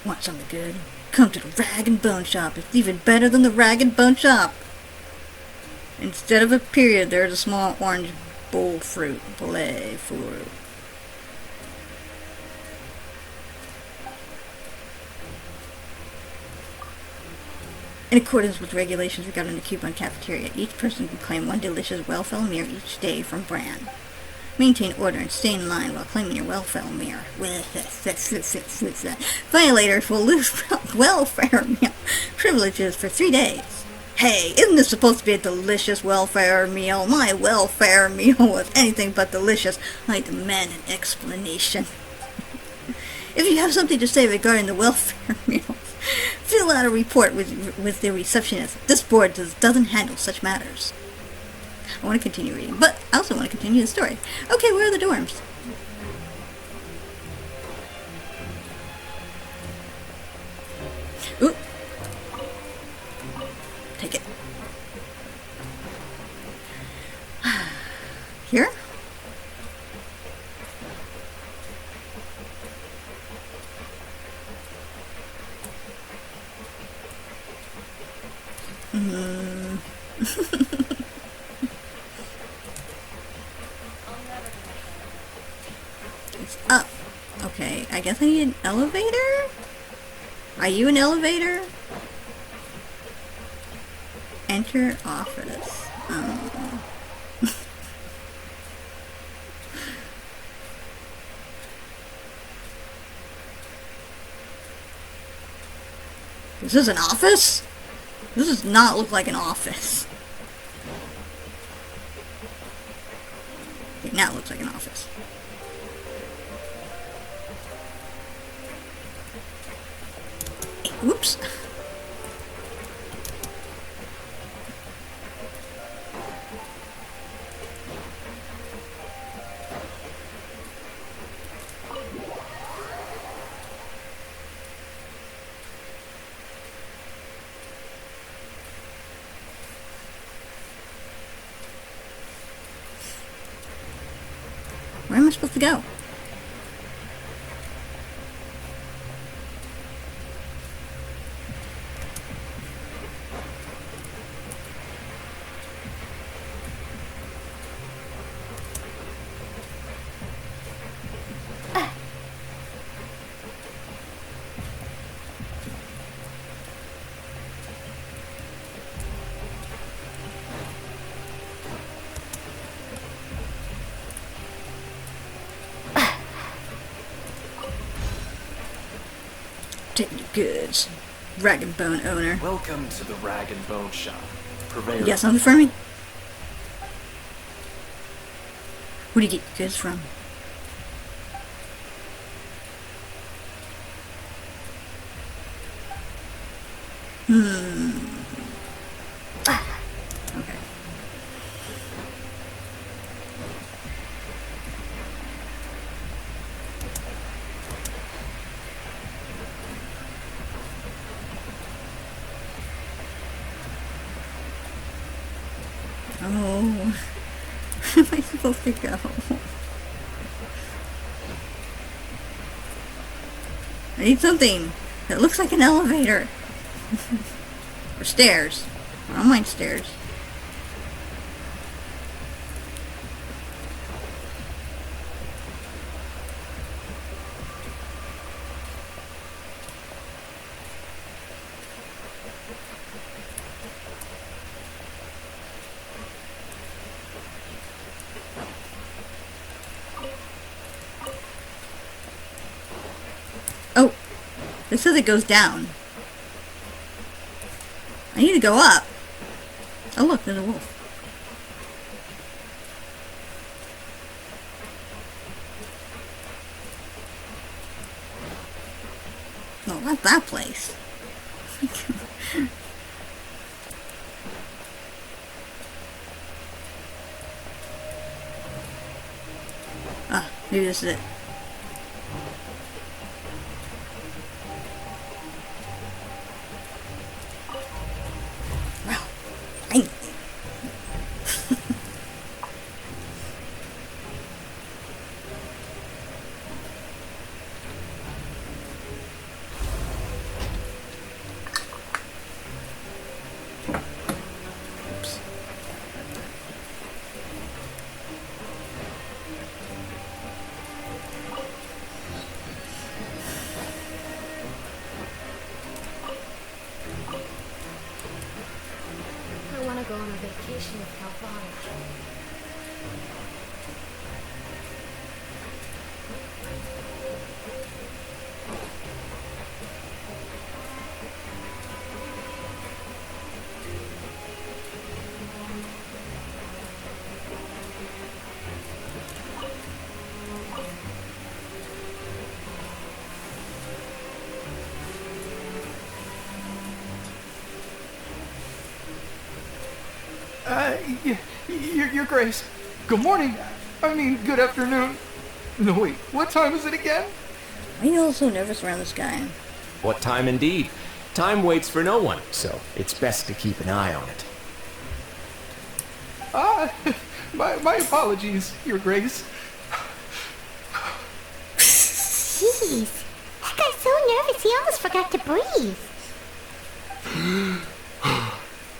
Want something good? Come to the Rag and Bone Shop. It's even better than the Rag and Bone Shop. Instead of a period, there's a small orange bowl fruit. Belay fruit. In accordance with regulations regarding the coupon cafeteria, each person can claim one delicious well-filled meal each day from Bran. Maintain order and stay in line while claiming your welfare meal. Violators will lose welfare meal privileges for 3 days. Hey, isn't this supposed to be a delicious welfare meal? My welfare meal was anything but delicious. I demand an explanation. If you have something to say regarding the welfare meals, fill out a report with the receptionist. This board doesn't handle such matters. I want to continue reading, but I also want to continue the story. Okay, where are the dorms? Ooh. Take it. Here? It's up. Okay, I guess I need an elevator? Are you an elevator? Enter office. Is this an office? This does not look like an office. Okay, now it looks like an office. Whoops. Where am I supposed to go? Taking your goods. Rag and Bone owner. Welcome to the Rag and Bone Shop. Purveyor. You got something for me? Where do you get your goods from? Okay. Oh. Where am I supposed to go? I need something that looks like an elevator. Or stairs. I don't mind stairs. Oh, it says it goes down. I need to go up. Oh look, there's a wolf. Oh, not that place. Ah, maybe this is it. I want to go on a vacation with California. Your Grace. Good morning. I mean, good afternoon. No, wait, what time is it again? Why are you all so nervous around this guy? What time indeed? Time waits for no one, so it's best to keep an eye on it. My apologies, Your Grace. Jeez. That guy's so nervous he almost forgot to breathe.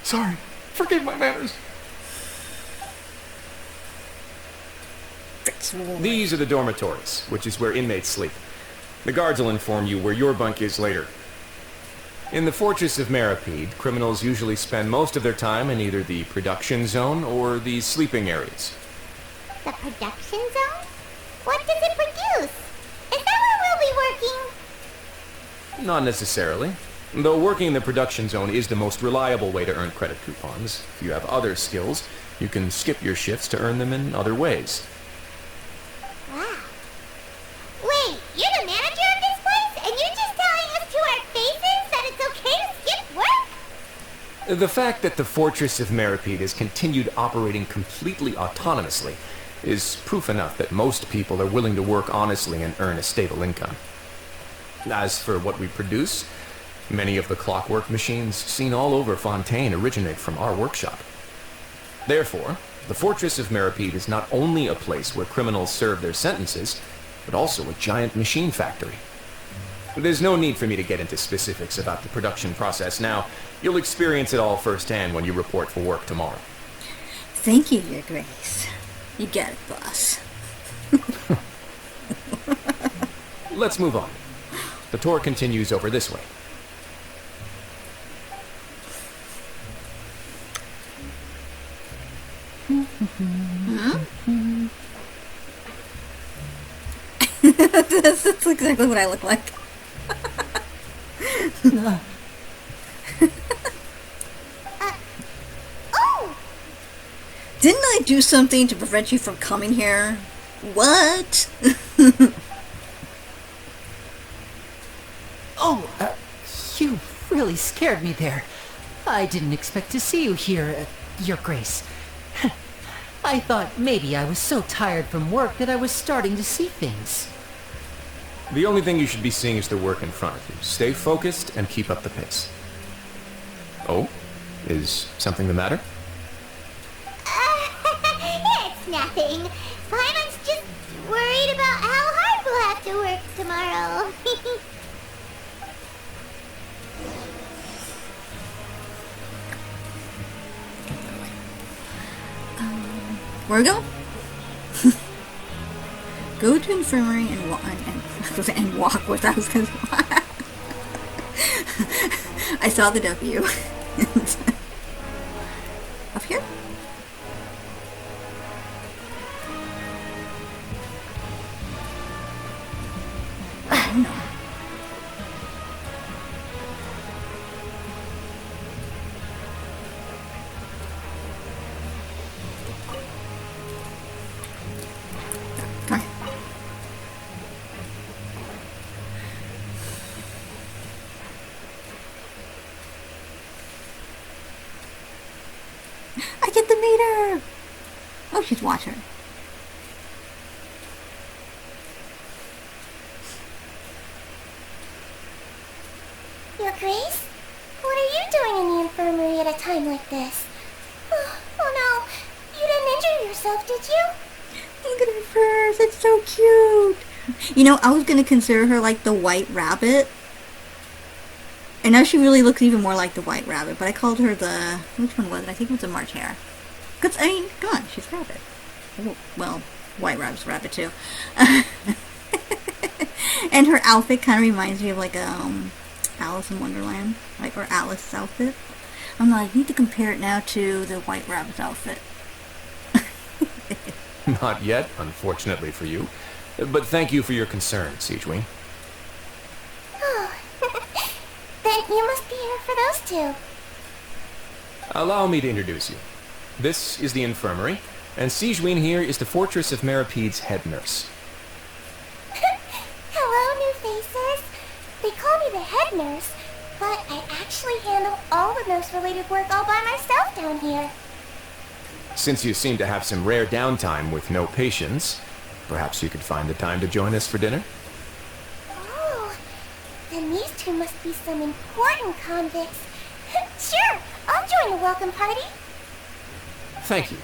Sorry. Forgive my manners. These are the dormitories, which is where inmates sleep. The guards will inform you where your bunk is later. In the Fortress of Meropide, criminals usually spend most of their time in either the production zone or the sleeping areas. The production zone? What does it produce? Is that where we'll be working? Not necessarily. Though working in the production zone is the most reliable way to earn credit coupons. If you have other skills, you can skip your shifts to earn them in other ways. Wow. Wait, you're the manager of this place? And you're just telling us to our faces that it's okay to skip work? The fact that the Fortress of Meropide has continued operating completely autonomously is proof enough that most people are willing to work honestly and earn a stable income. As for what we produce, many of the clockwork machines seen all over Fontaine originate from our workshop. Therefore, the Fortress of Meropide is not only a place where criminals serve their sentences, but also a giant machine factory. There's no need for me to get into specifics about the production process now. You'll experience it all firsthand when you report for work tomorrow. Thank you, Your Grace. You got it, boss. Let's move on. The tour continues over this way. That's exactly what I look like. Oh! Didn't I do something to prevent you from coming here? What? Oh, you really scared me there. I didn't expect to see you here, Your Grace. I thought maybe I was so tired from work that I was starting to see things. The only thing you should be seeing is the work in front of you. Stay focused and keep up the pace. Oh? Is something the matter? It's nothing. Paimon's just worried about how hard we'll have to work tomorrow. Where we go? Go to infirmary and walk. And walk with. I was gonna. I saw the W. Up here? Oh no. Come here. I get to meet her! Oh, she's watching. Your Grace? What are you doing in the infirmary at a time like this? Oh no, you didn't injure yourself, did you? Look at her furs, it's so cute! You know, I was gonna consider her like the White Rabbit. And now she really looks even more like the White Rabbit, but I called her the... Which one was it? I think it was the March Hare. Because, I mean, come on, she's a rabbit. Well, White Rabbit's a rabbit too. And her outfit kind of reminds me of like Alice in Wonderland, like, or Alice's outfit. I'm like, I need to compare it now to the White Rabbit's outfit. Not yet, unfortunately for you. But thank you for your concern, Siegewing. Oh, then you must be here for those two. Allow me to introduce you. This is the infirmary, and Siegewing here is the Fortress of Meropide's head nurse. Hello, new faces. They call me the head nurse, but I actually handle all the nurse-related work all by myself down here. Since you seem to have some rare downtime with no patients, perhaps you could find the time to join us for dinner? Oh, then these two must be some important convicts. Sure, I'll join the welcome party. Thank you.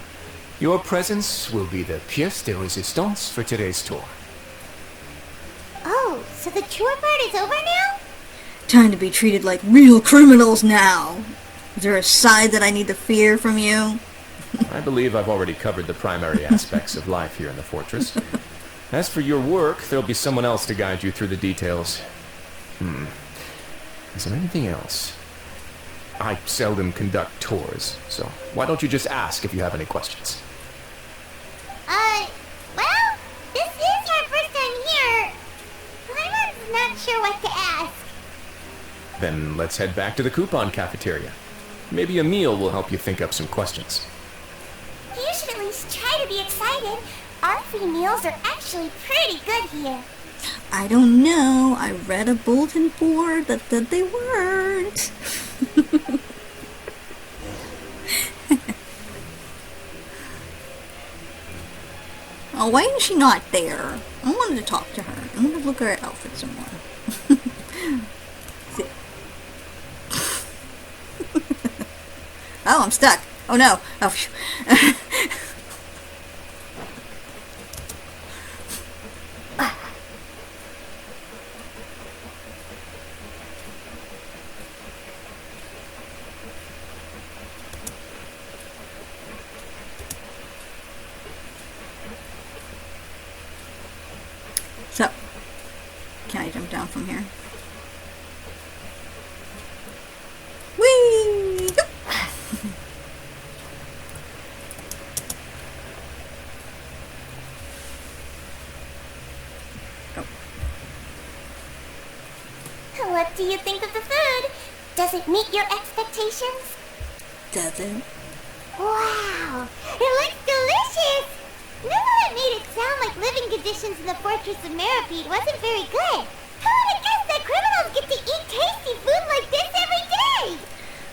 Your presence will be the pièce de résistance for today's tour. Oh, so the chore part is over now? Time to be treated like real criminals now. Is there a side that I need to fear from you? I believe I've already covered the primary aspects of life here in the fortress. As for your work, there'll be someone else to guide you through the details. Is there anything else? I seldom conduct tours, so why don't you just ask if you have any questions? Well, this is our first time here. I'm not sure what to ask. Then let's head back to the coupon cafeteria. Maybe a meal will help you think up some questions. You should at least try to be excited. Our free meals are actually pretty good here. I don't know. I read a bulletin board that said they weren't. Oh, why is she not there? I wanted to talk to her. I want to look at her outfit some more. Oh, I'm stuck. Oh no. Oh, phew. So, can I jump down from here? Whee! What do you think of the food? Does it meet your expectations? Does it? Wow, it looks delicious! Neverland made it sound like living conditions in the Fortress of Meropide wasn't very good. Who would have guessed that criminals get to eat tasty food like this every day?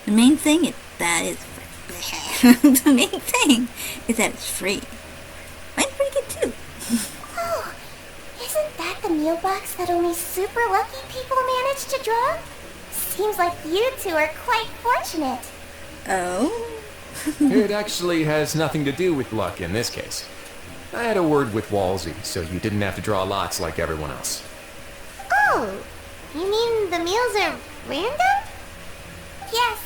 The main thing is that it's the main thing is that it's free. Mine's pretty good too. Oh, isn't that the meal box that only super lucky people manage to draw? Seems like you two are quite fortunate. Oh? It actually has nothing to do with luck in this case. I had a word with Walsey, so you didn't have to draw lots like everyone else. Oh, you mean the meals are random? Yes,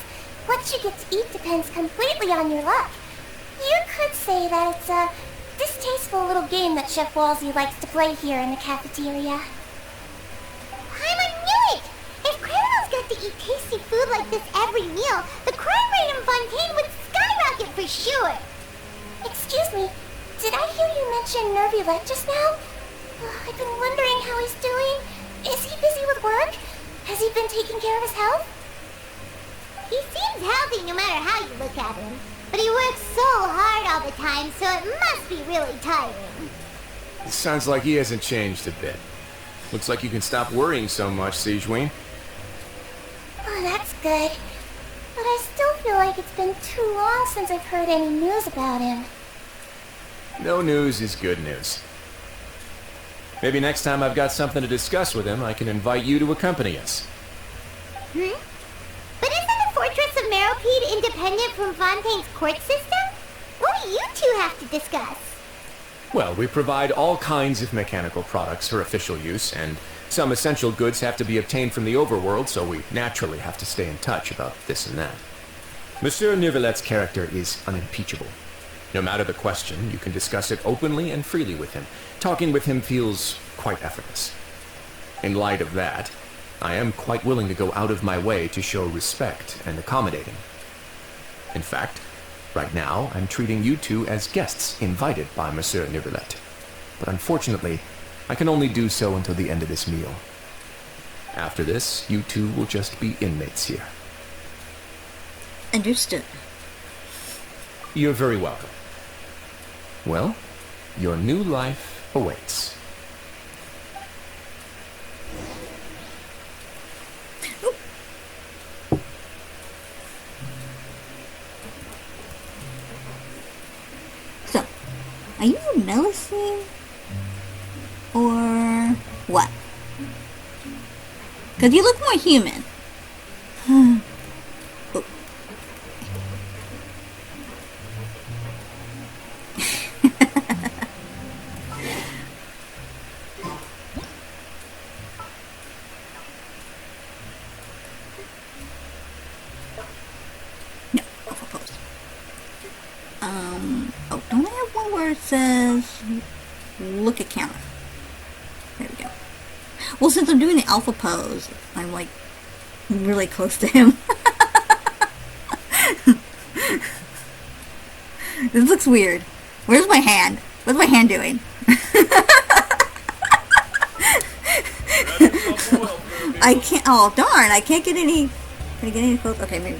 what you get to eat depends completely on your luck. You could say that it's a distasteful little game that Chef Walsey likes to play here in the cafeteria. I knew it! If criminals got to eat tasty food like this every meal, the crime rate in Fontaine would skyrocket for sure. Excuse me, did I hear you mention Nervulette just now? I've been wondering how he's doing. Is he busy with work? Has he been taking care of his health? He seems healthy no matter how you look at him. But he works so hard all the time, so it must be really tiring. It sounds like he hasn't changed a bit. Looks like you can stop worrying so much, Sigewinne. Oh, that's good. But I still feel like it's been too long since I've heard any news about him. No news is good news. Maybe next time I've got something to discuss with him, I can invite you to accompany us. But isn't the Fortress of Meropide independent from Fontaine's court system? What do you two have to discuss? Well, we provide all kinds of mechanical products for official use, and some essential goods have to be obtained from the overworld, so we naturally have to stay in touch about this and that. Monsieur Nervulette's character is unimpeachable. No matter the question, you can discuss it openly and freely with him. Talking with him feels quite effortless. In light of that, I am quite willing to go out of my way to show respect and accommodating. In fact, right now, I'm treating you two as guests invited by Monsieur Nervulette. But unfortunately, I can only do so until the end of this meal. After this, you two will just be inmates here. Understood. You're very welcome. Well, your new life awaits. So, are you a Melusine? Or what? Because you look more human. Oh. No, I'll propose. Oh, don't I have one where it says look at camera? There we go. Well, since I'm doing the alpha pose, I'm like really close to him. This looks weird. Where's my hand? What's my hand doing? I can't. Oh darn! I can't get any. Can I get any close? Okay, maybe.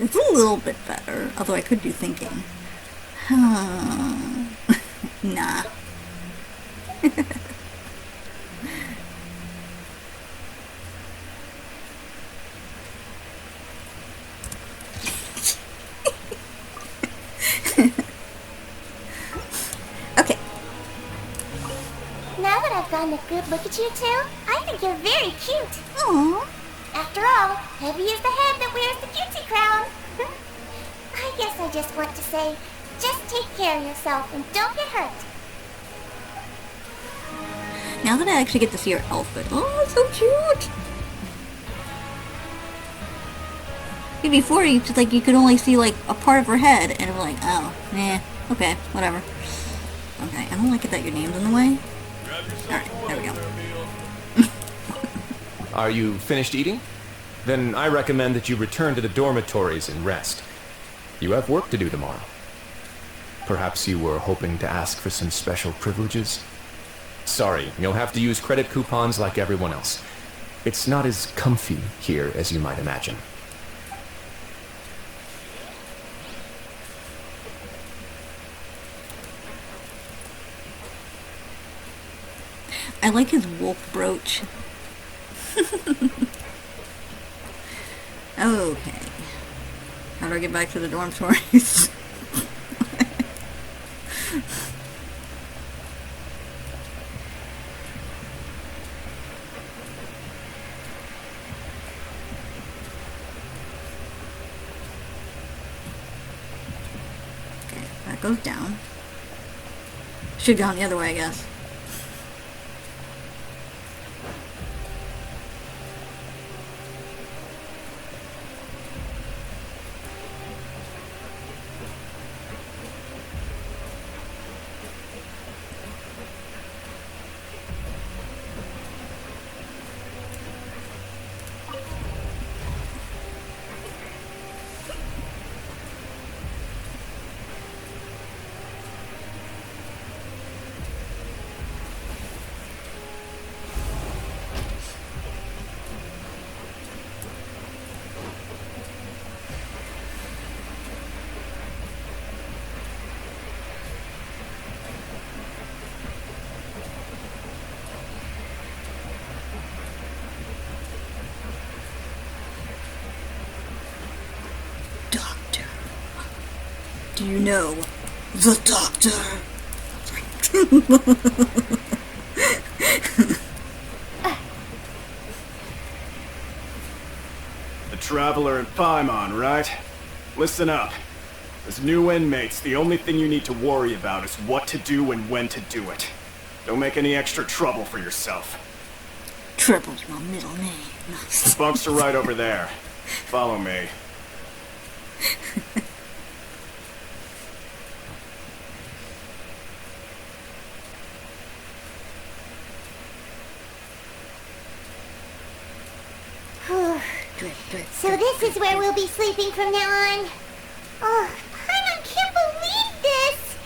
It's a little bit better, although I could do thinking. Nah. Okay. Now that I've gotten a good look at you two, I think you're very cute. Aww. After all, heavy is the head that wears the cutesy crown. I guess I just want to say, just take care of yourself and don't get hurt. Now that I actually get to see her outfit. Oh, it's so cute! See, before, you just like you could only see like a part of her head, and I'm like, oh, okay, whatever. Okay, I don't like it that your name's in the way. Alright, there we go. Are you finished eating? Then I recommend that you return to the dormitories and rest. You have work to do tomorrow. Perhaps you were hoping to ask for some special privileges? Sorry, you'll have to use credit coupons like everyone else. It's not as comfy here as you might imagine. I like his wolf brooch. Okay. How do I get back to the dormitories? Okay, that goes down. Should go on the other way, I guess. Do you know the doctor? The Traveler in Paimon, right? Listen up. As new inmates, the only thing you need to worry about is what to do and when to do it. Don't make any extra trouble for yourself. Trouble's my middle name. The bunks are right over there. Follow me. So this is where we'll be sleeping from now on. Oh, I can't believe this.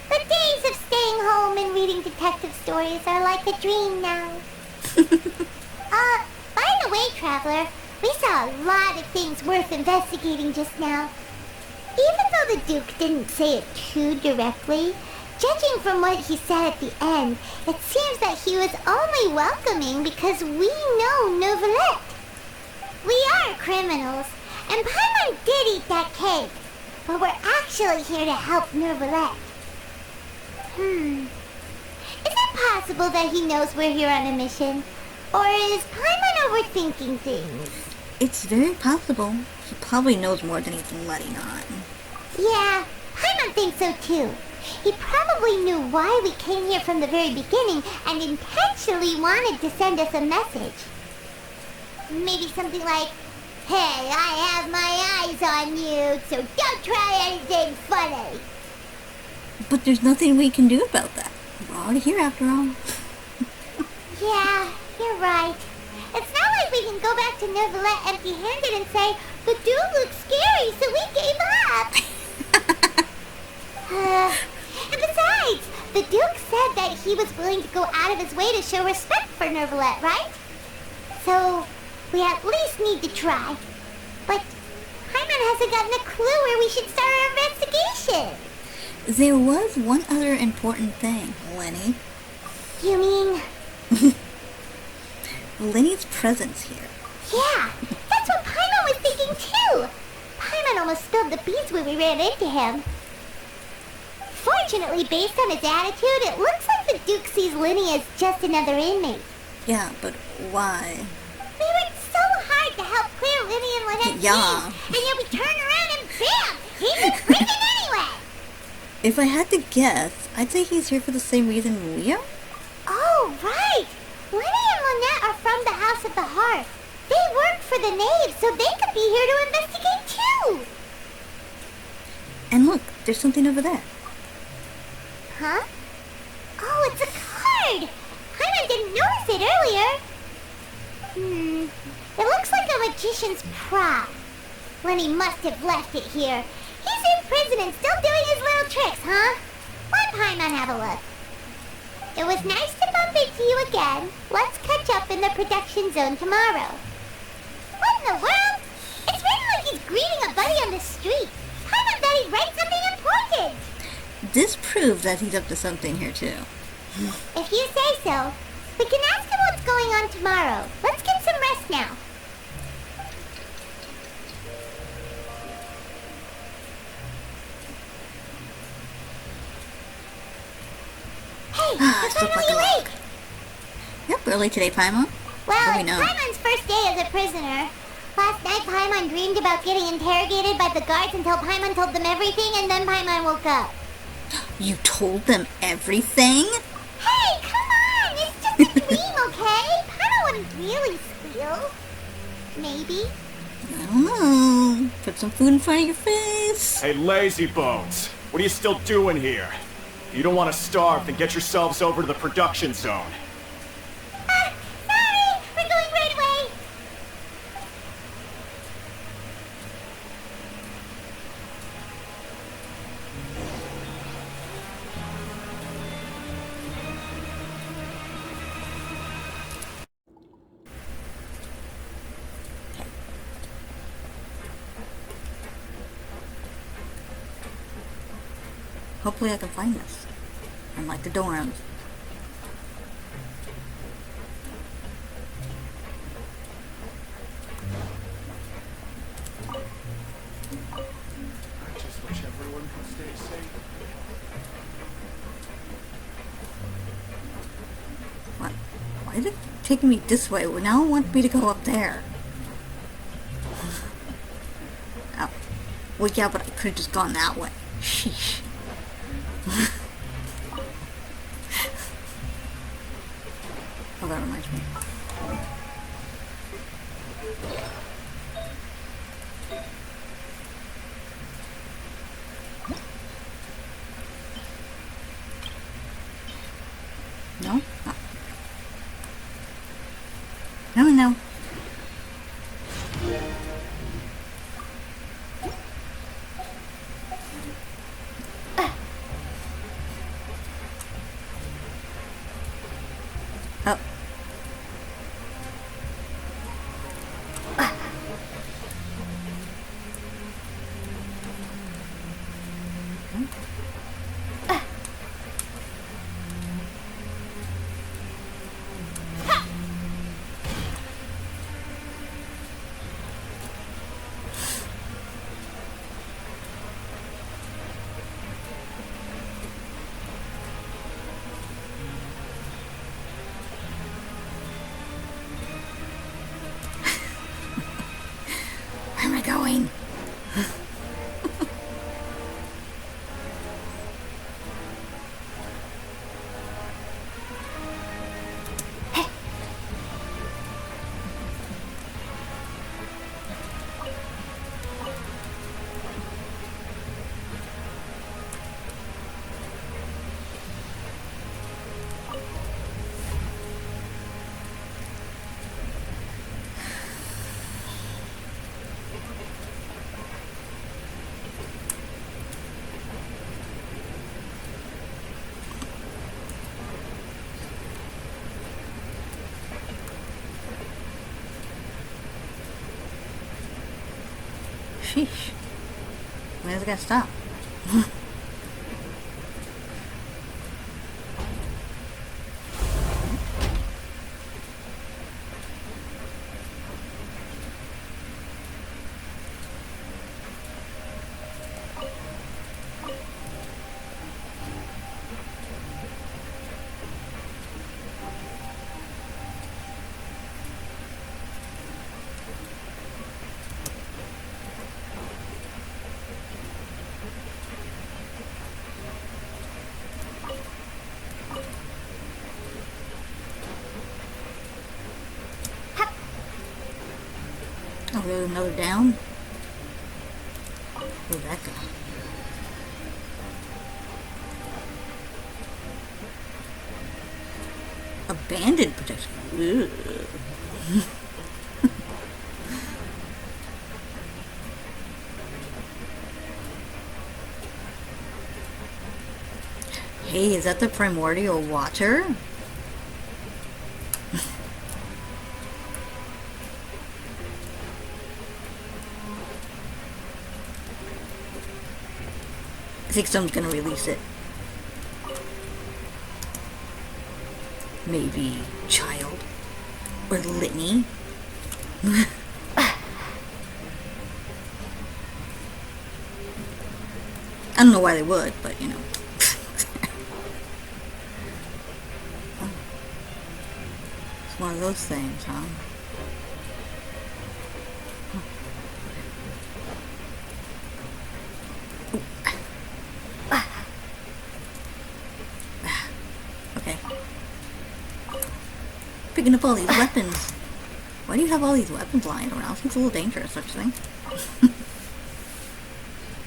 The days of staying home and reading detective stories are like a dream now. By the way, Traveler, we saw a lot of things worth investigating just now. Even though the Duke didn't say it too directly, judging from what he said at the end, it seems that he was only welcoming because we know Neuvillette. We are criminals, and Paimon did eat that cake, but we're actually here to help Neuvillette. Is it possible that he knows we're here on a mission? Or is Paimon overthinking things? It's very possible. He probably knows more than he's letting on. Yeah, Paimon thinks so too. He probably knew why we came here from the very beginning and intentionally wanted to send us a message. Maybe something like, "Hey, I have my eyes on you, so don't try anything funny." But there's nothing we can do about that. We're already here after all. Yeah, you're right. It's not like we can go back to Neuvillette empty-handed and say, "The dude looks scary, so we gave up." And besides, the Duke said that he was willing to go out of his way to show respect for Neuvillette, right? So, we at least need to try. But Paimon hasn't gotten a clue where we should start our investigation. There was one other important thing, Lenny. You mean? Lenny's presence here. Yeah, that's what Paimon was thinking too. Paimon almost spilled the beans when we ran into him. Fortunately, based on his attitude, it looks like the Duke sees Lenny as just another inmate. Yeah, but why? We worked so hard to help clear Lenny and Lynette's names, and yet we turn around and bam! He's in prison anyway! If I had to guess, I'd say he's here for the same reason we are. Oh, right! Lenny and Lynette are from the House of the Hearth. They work for the Knave, so they could be here to investigate too! And look, there's something over there. Huh? Oh, it's a card! Paimon didn't notice it earlier. It looks like a magician's prop. Lenny must have left it here. He's in prison and still doing his little tricks, huh? Let Paimon have a look. It was nice to bump into you again. Let's catch up in the production zone tomorrow. What in the world? It's written like he's greeting a buddy on the street. Paimon thought he'd write something important. This proves that he's up to something here, too. If you say so. We can ask him what's going on tomorrow. Let's get some rest now. Hey, you're finally awake! You're up early today, Paimon. Well, we it's know. Paimon's first day as a prisoner. Last night, Paimon dreamed about getting interrogated by the guards until Paimon told them everything, and then Paimon woke up. You told them everything? Hey, come on! It's just a dream, okay? Paimon wouldn't really squeal. Maybe. I don't know. Put some food in front of your face. Hey, lazy bones. What are you still doing here? If you don't want to starve, then get yourselves over to the production zone. Sorry! We're going right away! Hopefully I can find this. Unlike the dorms. I just wish everyone could stay safe. What? Why is it taking me this way? Well, now it wants me to go up there. Oh. Well, yeah, but I could have just gone that way. Sheesh. Oh, that reminds me. No? No, no. Oh. Where am I going? Sheesh. When is it gonna stop? Oh, there's another down? Where'd that go? Abandoned protection. Ugh. Hey, is that the primordial water? I think someone's gonna release it. Maybe Child. Or Litany. I don't know why they would, but you know. It's one of those things, huh? Okay. Picking up all these weapons. Why do you have all these weapons lying around? Seems a little dangerous, don't you think?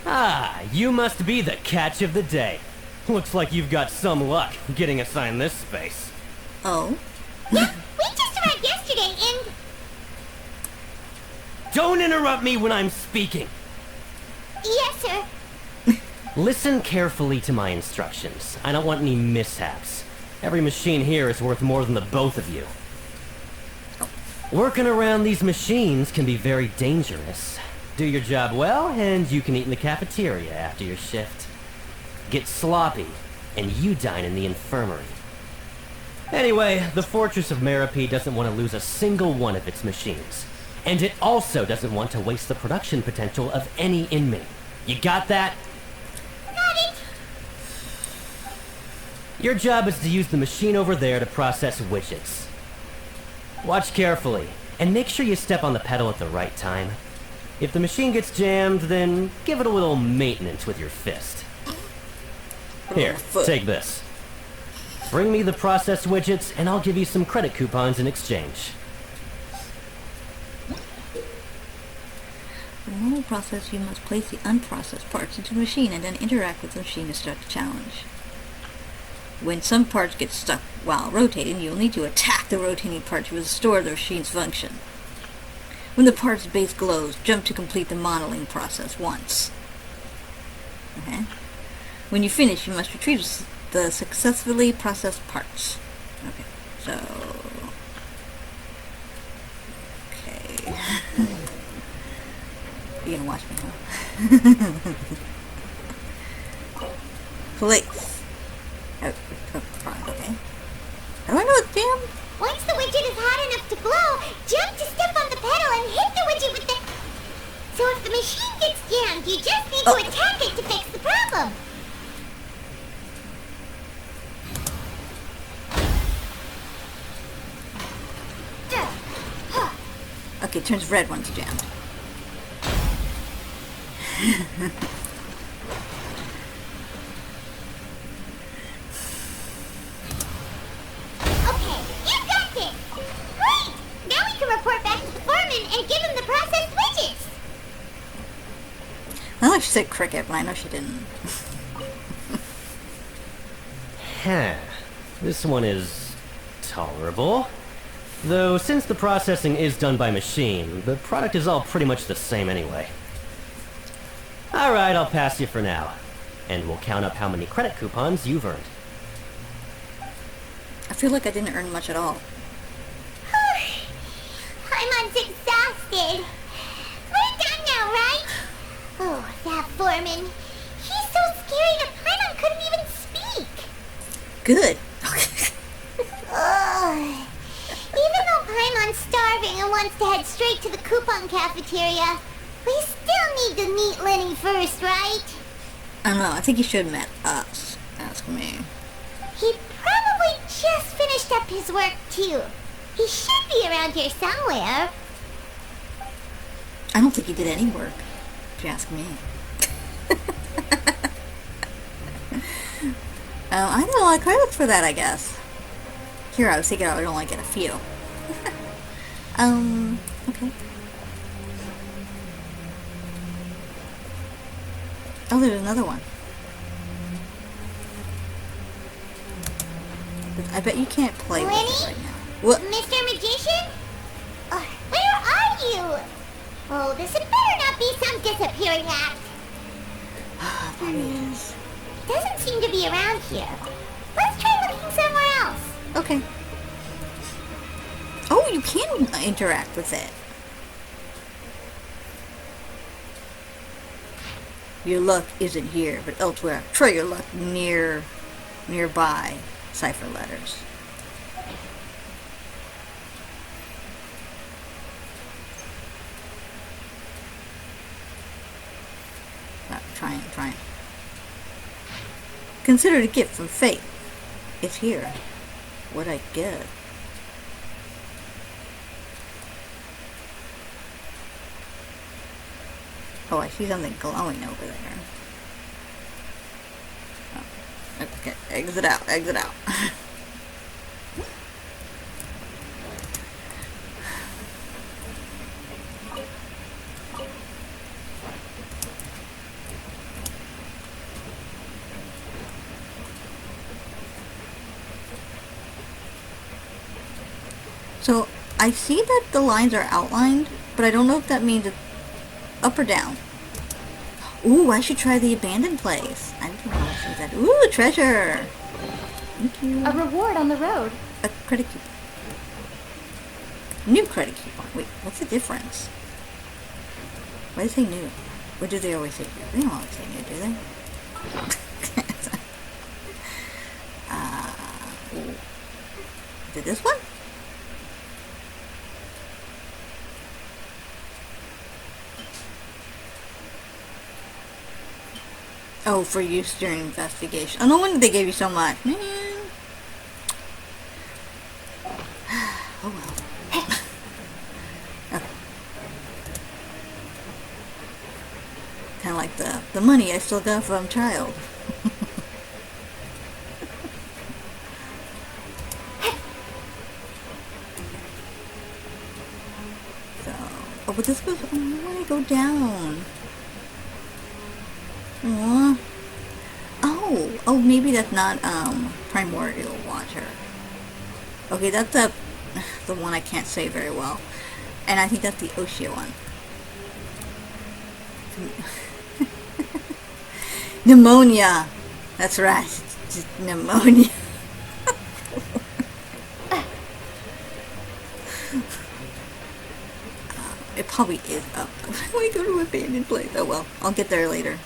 Ah, you must be the catch of the day. Looks like you've got some luck getting assigned this space. Oh? Yeah, we just arrived yesterday and... Don't interrupt me when I'm speaking! Yes, sir. Listen carefully to my instructions. I don't want any mishaps. Every machine here is worth more than the both of you. Working around these machines can be very dangerous. Do your job well, and you can eat in the cafeteria after your shift. Get sloppy, and you dine in the infirmary. Anyway, the Fortress of Meropide doesn't want to lose a single one of its machines. And it also doesn't want to waste the production potential of any inmate. You got that? Got it. Your job is to use the machine over there to process widgets. Watch carefully, and make sure you step on the pedal at the right time. If the machine gets jammed, then give it a little maintenance with your fist. Here, take this. Bring me the processed widgets, and I'll give you some credit coupons in exchange. In normal process, you must place the unprocessed parts into the machine and then interact with the machine to start the challenge. When some parts get stuck while rotating, you'll need to attack the rotating part to restore the machine's function. When the part's base glows, jump to complete the modeling process once. Okay. When you finish, you must retrieve the successfully processed parts. Okay, so... Okay. You're gonna watch me, huh? Place. Oh, okay. How do I know it's jammed? Once the widget is hot enough to blow, jump to step on the pedal and hit the widget with the... So if the machine gets jammed, you just need to attack it to fix the problem. Okay, it turns red once jammed. Okay, you got this! Great! Now we can report back to the foreman and give him the processed widgets! I know she said cricket, but I know she didn't. Huh. This one is tolerable. Though, since the processing is done by machine, the product is all pretty much the same anyway. Alright, I'll pass you for now. And we'll count up how many credit coupons you've earned. I feel like I didn't earn much at all. Paimon's exhausted. We're done now, right? Oh, that foreman. He's so scary that Paimon couldn't even speak. Good. Ugh. Even though Paimon's starving and wants to head straight to the coupon cafeteria, we still need to meet Lenny first, right? I don't know, I think he should have met us. Ask me. He probably just finished up his work, too. He should be around here somewhere. I don't think he did any work, if you ask me. I got a lot of credits for that, I guess. Here, I was thinking I would only get a few. Okay. Oh, there's another one. I bet you can't play with it right now. What? Mr. Magician? Where are you? Oh, this had better not be some disappearing act. There he is. doesn't seem to be around here. Let's try looking somewhere else. Okay. Oh, you can interact with it. Your luck isn't here, but elsewhere. Try your luck nearby cipher letters. Trying. Consider it a gift from fate. It's here. What'd I get? Oh, I see something glowing over there. Oh, okay, exit out. So, I see that the lines are outlined, but I don't know if that means it's up or down. Ooh, I should try the abandoned place. I don't know how to say that. Ooh, treasure! Thank you. A reward on the road. A credit coupon. New credit coupon. Wait, what's the difference? Why do they say new? Or do they always say new? They don't always say new, do they? Ooh. Is it this one? Oh, for use during investigation. Oh, no wonder they gave you so much. Man. Oh well. Okay. Kind of like the money I still got from child. So, oh, but this goes. Oh, why did I go down? Aww. Oh, maybe that's not, Primordial Water. Okay, that's the one I can't say very well. And I think that's the Oshia one. Pneumonia! That's right, just pneumonia. It probably is up. Why go to an abandoned place? Oh well, I'll get there later.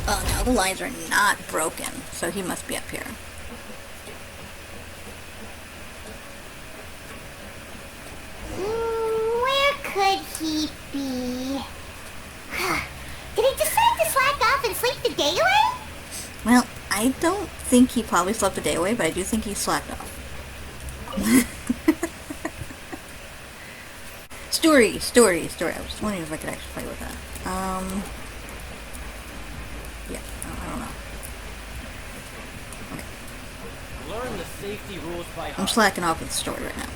Oh no, the lines are not broken, so he must be up here. Where could he be? Did he decide to slack off and sleep the day away? Well, I don't think he probably slept the day away, but I do think he slacked off. Story. I was just wondering if I could actually play with that. Yeah, I don't know. Okay. Learn the safety rules by heart. I'm slacking off with the story right now.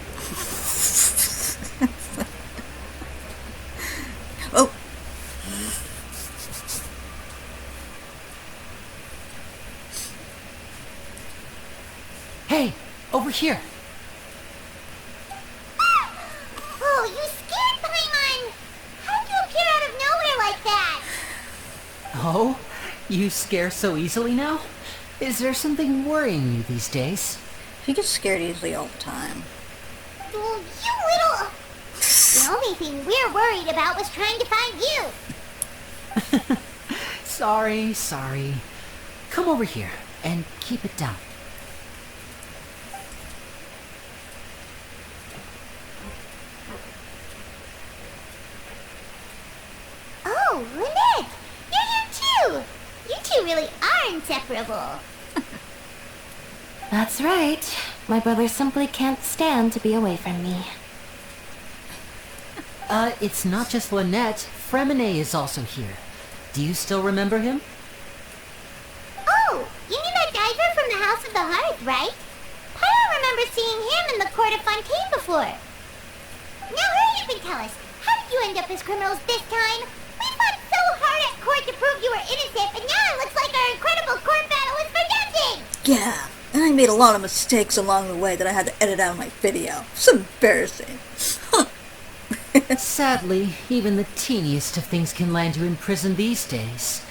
Oh! Hey, over here. Oh, you scared Paimon! How'd you appear out of nowhere like that? Oh, you scare so easily now? Is there something worrying you these days? He gets scared easily all the time. Oh, you little... The only thing we're worried about was trying to find you. Sorry. Come over here and keep it down. Oh, Lynette! You're here too! You two really are inseparable. That's right. My brother simply can't stand to be away from me. It's not just Lynette. Fremine is also here. Do you still remember him? Oh, you mean that diver from the House of the Hearth, right? Pyro remembers seeing him in the Court of Fontaine before. Now hurry up and tell us, how did you end up as criminals this time? We fought so hard at court to prove you were innocent, but now it looks like our incredible made a lot of mistakes along the way that I had to edit out of my video. It's embarrassing. Sadly, even the teeniest of things can land you in prison these days.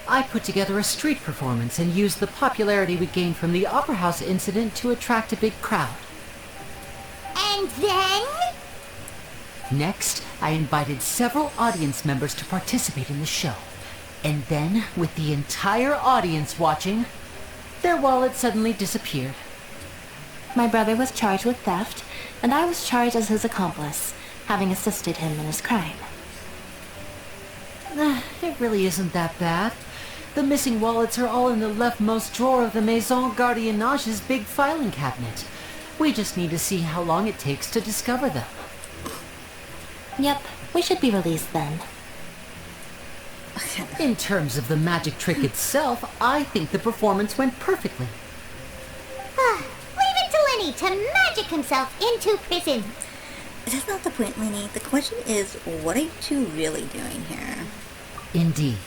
I put together a street performance and used the popularity we gained from the Opera House incident to attract a big crowd. And then? Next, I invited several audience members to participate in the show. And then, with the entire audience watching, their wallet suddenly disappeared. My brother was charged with theft, and I was charged as his accomplice, having assisted him in his crime. It really isn't that bad. The missing wallets are all in the leftmost drawer of the Maison Gardiennage's big filing cabinet. We just need to see how long it takes to discover them. Yep, we should be released then. In terms of the magic trick itself, I think the performance went perfectly. Leave it to Lenny to magic himself into prison. That's not the point, Lenny. The question is, what are you two really doing here? Indeed.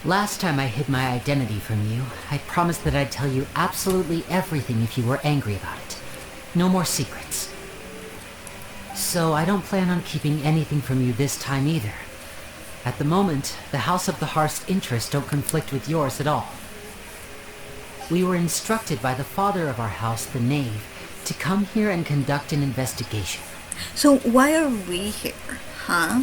Last time I hid my identity from you, I promised that I'd tell you absolutely everything if you were angry about it. No more secrets. So I don't plan on keeping anything from you this time either. At the moment, the House of the Hearth's interests don't conflict with yours at all. We were instructed by the father of our house, the Knave, to come here and conduct an investigation. So why are we here, huh?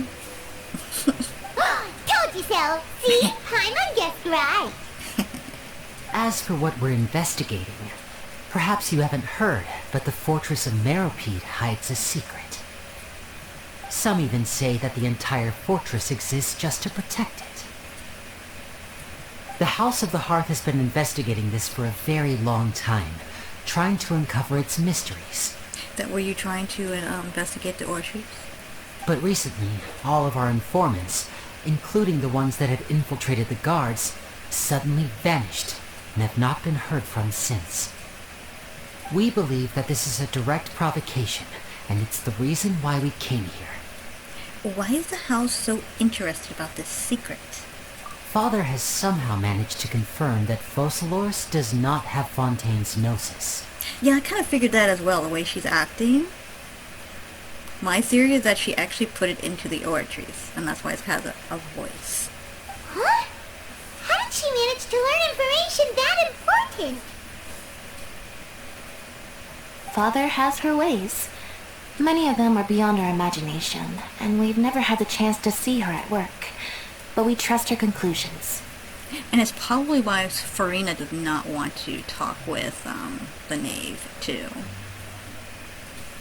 Told you so. See, Paimon guessed right. As for what we're investigating, perhaps you haven't heard, but the Fortress of Meropide hides a secret. Some even say that the entire fortress exists just to protect it. The House of the Hearth has been investigating this for a very long time, trying to uncover its mysteries. That were you trying to investigate the orchards? But recently, all of our informants, including the ones that had infiltrated the guards, suddenly vanished and have not been heard from since. We believe that this is a direct provocation, and it's the reason why we came here. Why is the house so interested about this secret? Father has somehow managed to confirm that Focalors does not have Fontaine's gnosis. Yeah, I kind of figured that as well, the way she's acting. My theory is that she actually put it into the orchards, and that's why it has a voice. Huh? How did she manage to learn information that important? Father has her ways. Many of them are beyond our imagination, and we've never had the chance to see her at work. But we trust her conclusions. And it's probably why Farina did not want to talk with the Knave, too.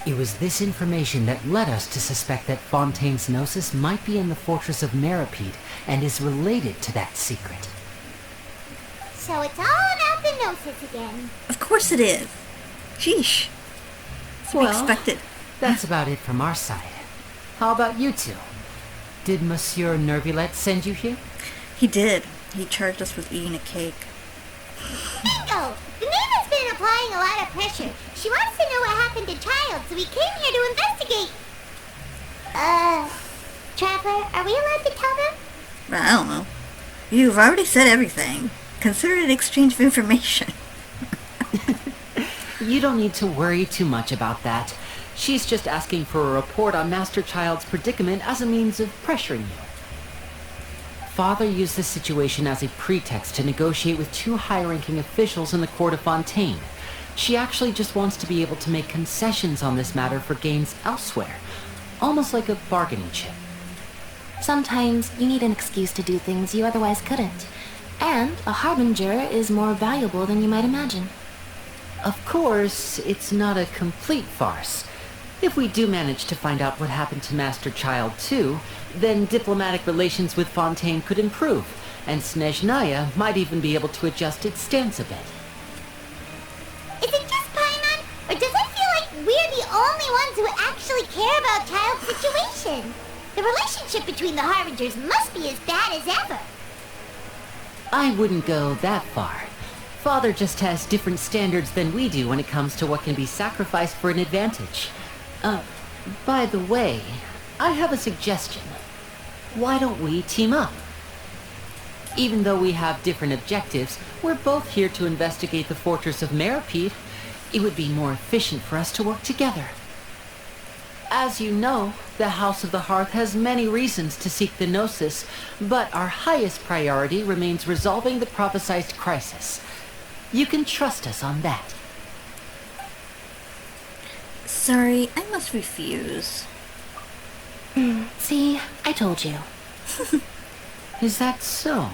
It was this information that led us to suspect that Fontaine's gnosis might be in the Fortress of Meropide and is related to that secret. So it's all about the gnosis again. Of course it is. Sheesh. That's what I expected. That's about it from our side. How about you two? Did Monsieur Nervillette send you here? He did. He charged us with eating a cake. Bingo! The Knave has been applying a lot of pressure. She wants to know what happened to Child, so we came here to investigate. Traveler, are we allowed to tell them? I don't know. You've already said everything. Consider it an exchange of information. You don't need to worry too much about that. She's just asking for a report on Master Child's predicament as a means of pressuring you. Father used this situation as a pretext to negotiate with two high-ranking officials in the court of Fontaine. She actually just wants to be able to make concessions on this matter for gains elsewhere, almost like a bargaining chip. Sometimes you need an excuse to do things you otherwise couldn't. And a harbinger is more valuable than you might imagine. Of course, it's not a complete farce. If we do manage to find out what happened to Master Child too, then diplomatic relations with Fontaine could improve, and Snezhnaya might even be able to adjust its stance a bit. Is it just Paimon, or does it feel like we're the only ones who actually care about Child's situation? The relationship between the Harbingers must be as bad as ever. I wouldn't go that far. Father just has different standards than we do when it comes to what can be sacrificed for an advantage. By the way, I have a suggestion. Why don't we team up? Even though we have different objectives, we're both here to investigate the Fortress of Meropide, It would be more efficient for us to work together. As you know, the House of the Hearth has many reasons to seek the Gnosis, but our highest priority remains resolving the prophesized crisis. You can trust us on that. Sorry, I must refuse. See, I told you. Is that so?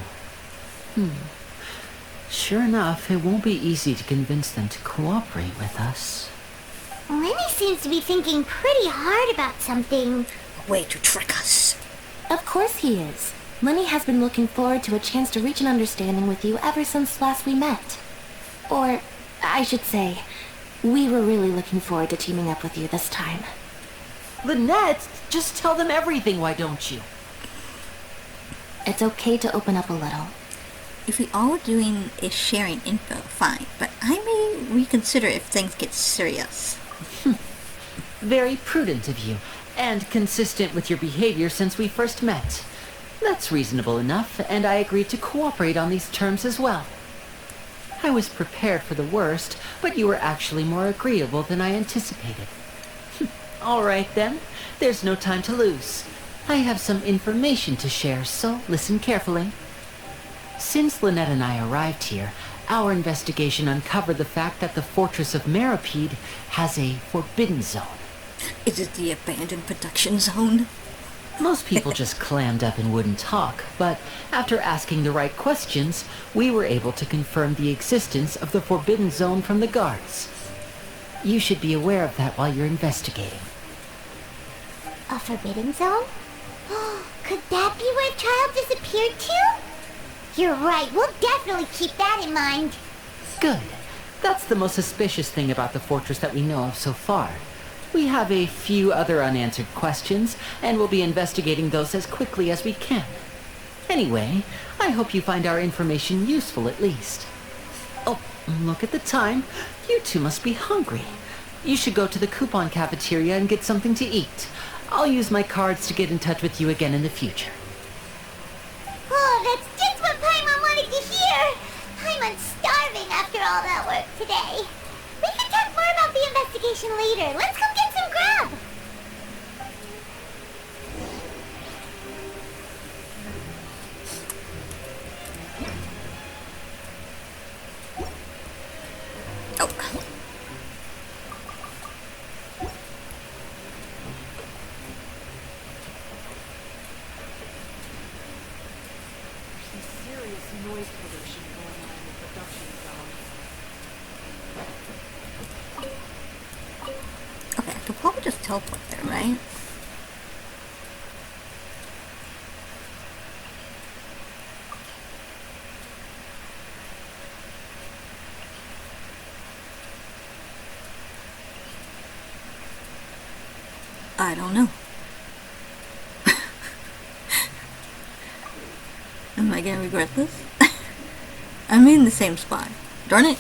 Sure enough, it won't be easy to convince them to cooperate with us. Lenny seems to be thinking pretty hard about something. A way to trick us. Of course he is. Lenny has been looking forward to a chance to reach an understanding with you ever since last we met. Or, I should say, we were really looking forward to teaming up with you this time. Lynette, just tell them everything, why don't you? It's okay to open up a little. If we all we're doing is sharing info, fine, but I may reconsider if things get serious. Very prudent of you, and consistent with your behavior since we first met. That's reasonable enough, and I agreed to cooperate on these terms as well. I was prepared for the worst, but you were actually more agreeable than I anticipated. All right then, there's no time to lose. I have some information to share, so listen carefully. Since Lynette and I arrived here, our investigation uncovered the fact that the Fortress of Meropide has a forbidden zone. Is it the abandoned production zone? Most people just clammed up and wouldn't talk, but after asking the right questions, we were able to confirm the existence of the forbidden zone from the guards. You should be aware of that while you're investigating. A forbidden zone? Could that be where Child disappeared to? You're right, we'll definitely keep that in mind. Good. That's the most suspicious thing about the fortress that we know of so far. We have a few other unanswered questions, and we'll be investigating those as quickly as we can. Anyway, I hope you find our information useful at least. Oh, look at the time. You two must be hungry. You should go to the coupon cafeteria and get something to eat. I'll use my cards to get in touch with you again in the future. Oh, that's just what Paimon wanted to hear! Paimon's starving after all that work today. We can talk more about the investigation later. Let's go get some grub! Okay, I could probably just teleport there, right? I don't know. Am I gonna regret this? I'm in the same spot. Darn it.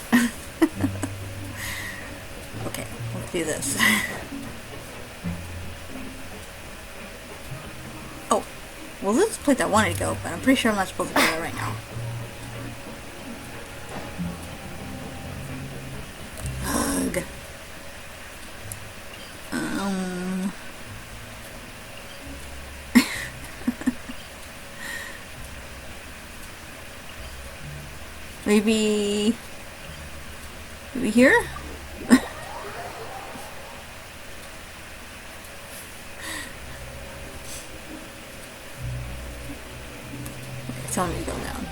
Okay, let's do this. Oh, well this is the place I wanted to go, but I'm pretty sure I'm not supposed to go there right now. Ugh. Maybe here? Tell me to go down.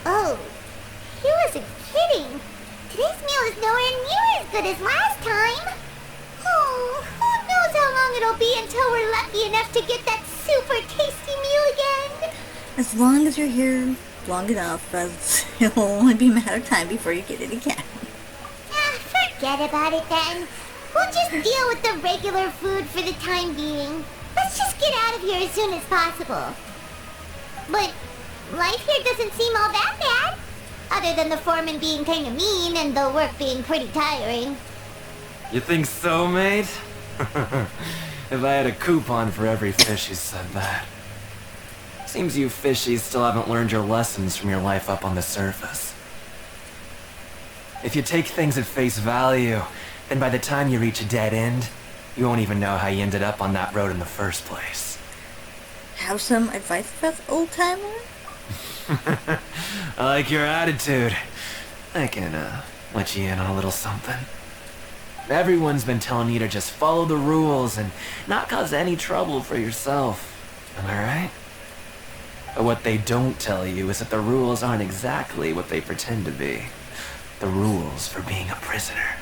Oh, he wasn't kidding. Today's meal is nowhere near as good as last time. Oh, who knows how long it'll be until we're lucky enough to get that super tasty meal again. As long as you're here long enough, as it'll only be a matter of time before you get it again. Forget about it then. We'll just deal with the regular food for the time being. Let's just get out of here as soon as possible. But life here doesn't seem all that bad. Other than the foreman being kinda mean and the work being pretty tiring. You think so, mate? If I had a coupon for every fish who said that. Seems you fishies still haven't learned your lessons from your life up on the surface. If you take things at face value, then by the time you reach a dead end, you won't even know how you ended up on that road in the first place. Have some advice for us, old-timer? I like your attitude. I can, let you in on a little something. Everyone's been telling you to just follow the rules and not cause any trouble for yourself. Am I right? But what they don't tell you is that the rules aren't exactly what they pretend to be. The rules for being a prisoner.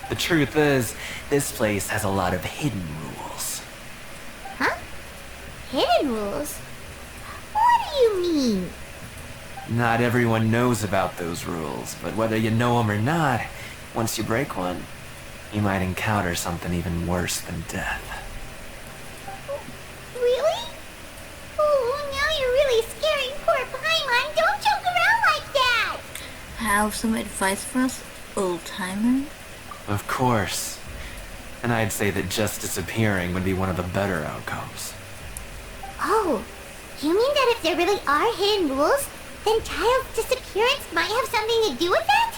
The truth is, this place has a lot of hidden rules. Huh? Hidden rules? What do you mean? Not everyone knows about those rules, but whether you know them or not, once you break one, you might encounter something even worse than death. Really? Oh, now you're really scaring poor Paimon. Don't joke around like that! Have some advice for us, old-timer? Of course. And I'd say that just disappearing would be one of the better outcomes. Oh, you mean that if there really are hidden rules, then child's disappearance might have something to do with it?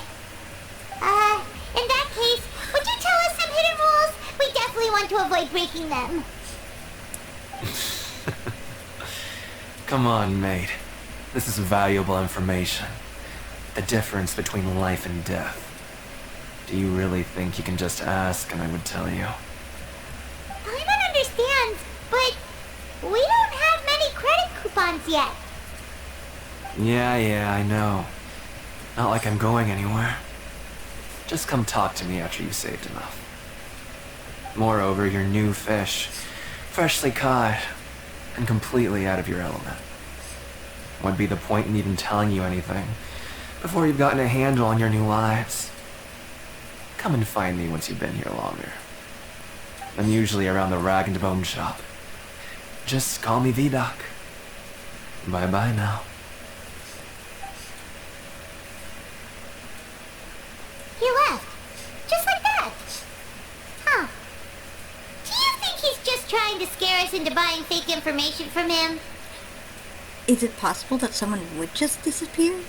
In that case, would you tell us some hidden rules? We definitely want to avoid breaking them. Come on, mate. This is valuable information. The difference between life and death. Do you really think you can just ask and I would tell you? Paimon understands, but we don't have many credit coupons yet. Yeah, I know. Not like I'm going anywhere. Just come talk to me after you've saved enough. Moreover, you're new fish, freshly caught, and completely out of your element. What'd be the point in even telling you anything before you've gotten a handle on your new lives? Come and find me once you've been here longer. I'm usually around the rag and bone shop. Just call me V-Doc. Bye-bye now. He left. Just like that. Huh. Do you think he's just trying to scare us into buying fake information from him? Is it possible that someone would just disappear?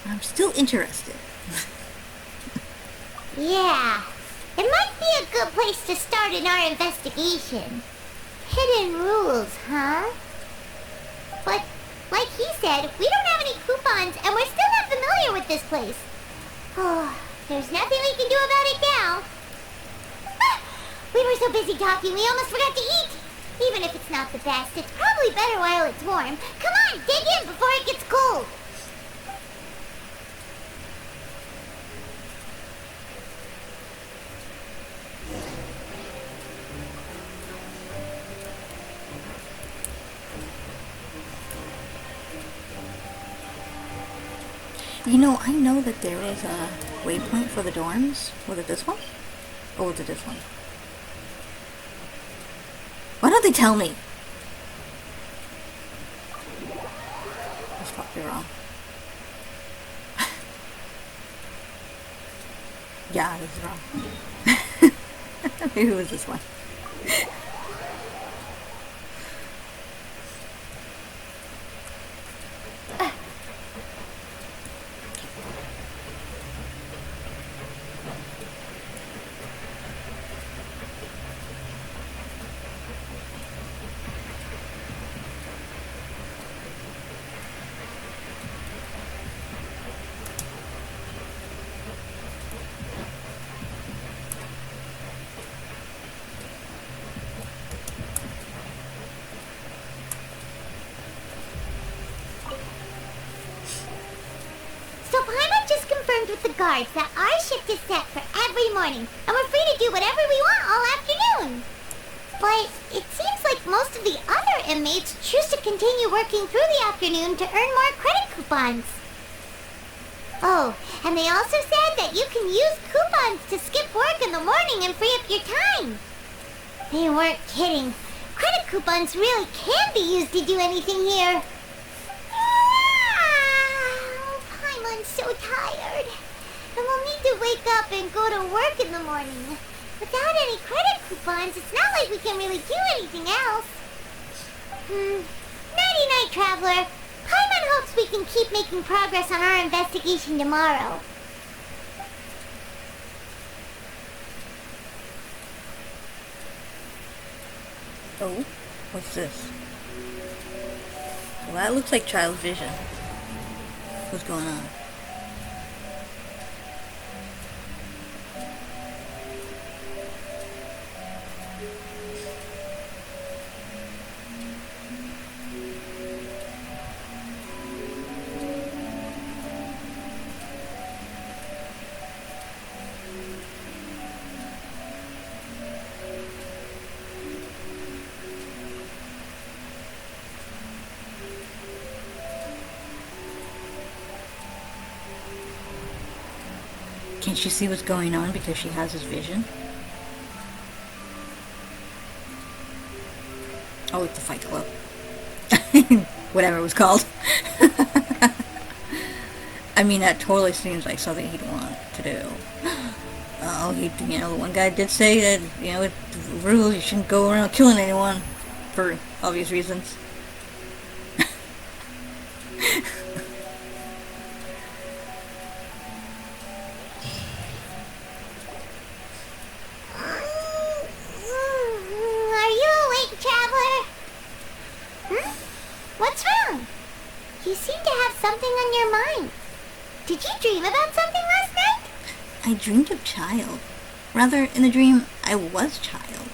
I'm still interested. Yeah. It might be a good place to start in our investigation. Hidden rules, huh? But, like he said, we don't have any coupons and we're still not familiar with this place. Oh, there's nothing we can do about it now. Ah, we were so busy talking we almost forgot to eat. Even if it's not the best, it's probably better while it's warm. Come on, dig in before it gets cold. You know, I know that there is a waypoint for the dorms. Was it this one? Or was it this one? Why don't they tell me? That's probably wrong. Yeah, this is wrong. Maybe it was this one. With the guards that our shift is set for every morning, and we're free to do whatever we want all afternoon. But it seems like like most of the other inmates choose to continue working through the afternoon to earn more credit coupons. Oh, and they also said that you can use coupons to skip work in the morning and free up your time. They weren't kidding. Credit coupons really can be used to do anything here. Paimon's so tired. And we'll need to wake up and go to work in the morning. Without any credit coupons, it's not like we can really do anything else. Nighty-night, Traveler. Paimon hopes we can keep making progress on our investigation tomorrow. Oh, what's this? Well, that looks like Child's vision. What's going on? Can't she see what's going on because she has his vision? Oh, it's the Fight Club. Whatever it was called. I mean, that totally seems like something he'd want to do. Oh, the one guy did say that, it's rules, you shouldn't go around killing anyone. For obvious reasons. What's wrong? You seem to have something on your mind. Did you dream about something last night? I dreamed of Child. Rather, in the dream, I was Child.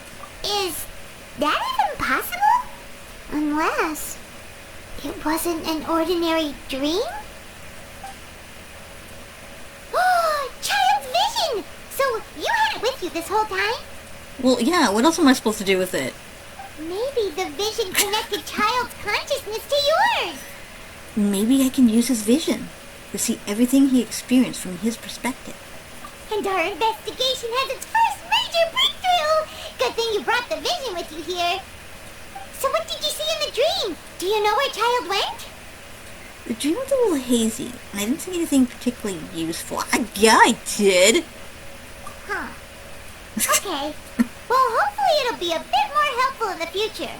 Is that even possible? Unless it wasn't an ordinary dream? Oh, Child's vision! So you had it with you this whole time? Well, yeah, what else am I supposed to do with it? Maybe the vision connected Child's consciousness to yours. Maybe I can use his vision to see everything he experienced from his perspective. And our investigation has its first major breakthrough! Good thing you brought the vision with you here. So what did you see in the dream? Do you know where Child went? The dream was a little hazy, and I didn't see anything particularly useful. Yeah, I did! Huh. Okay. Well, hopefully it'll be a bit more helpful in the future.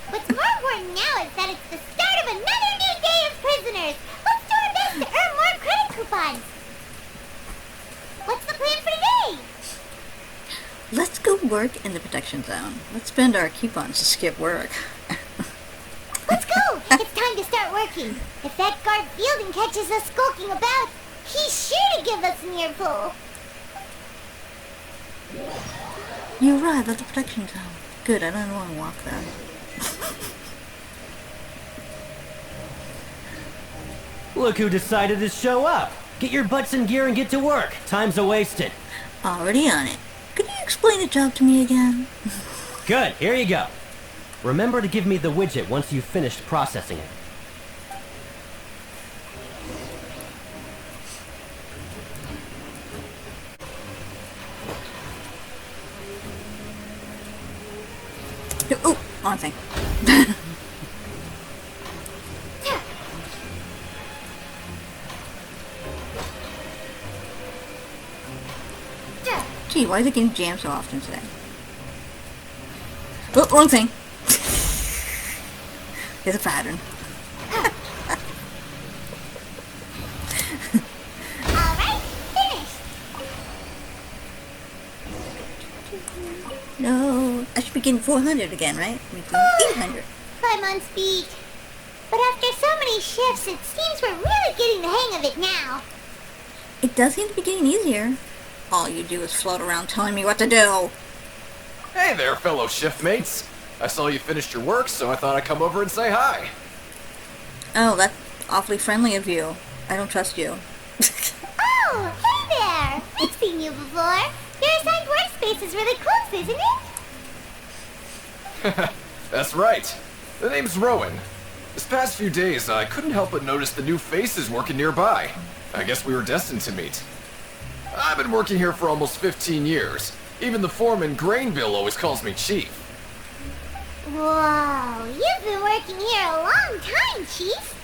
What's more important now is that it's the start of another new day as prisoners. Let's do our best to earn more credit coupons. What's the plan for today? Let's go work in the protection zone. Let's spend our coupons to skip work. Let's go! It's time to start working. If that guard Fielding catches us skulking about, he's sure to give us an earful. You arrived at the protection zone. Good, I don't want to walk that. Look who decided to show up. Get your butts in gear and get to work. Time's a-wasted. Already on it. Could you explain the job to me again? Good, here you go. Remember to give me the widget once you've finished processing it. Oh, on thing. Gee, why is it getting jammed so often today? Oh, wrong thing. There's a pattern. Alright, finished. No, I should be getting 400 again, right? We're doing 800. I'm on speed. But after so many shifts, it seems we're really getting the hang of it now. It does seem to be getting easier. All you do is float around telling me what to do. Hey there, fellow shiftmates. I saw you finished your work, so I thought I'd come over and say hi. Oh, that's awfully friendly of you. I don't trust you. Oh, hey there! I've seen you before. Your assigned workspace is really close, isn't it? That's right. The name's Rowan. This past few days, I couldn't help but notice the new faces working nearby. I guess we were destined to meet. I've been working here for almost 15 years. Even the foreman, Grainbill, always calls me Chief. Whoa, you've been working here a long time, Chief.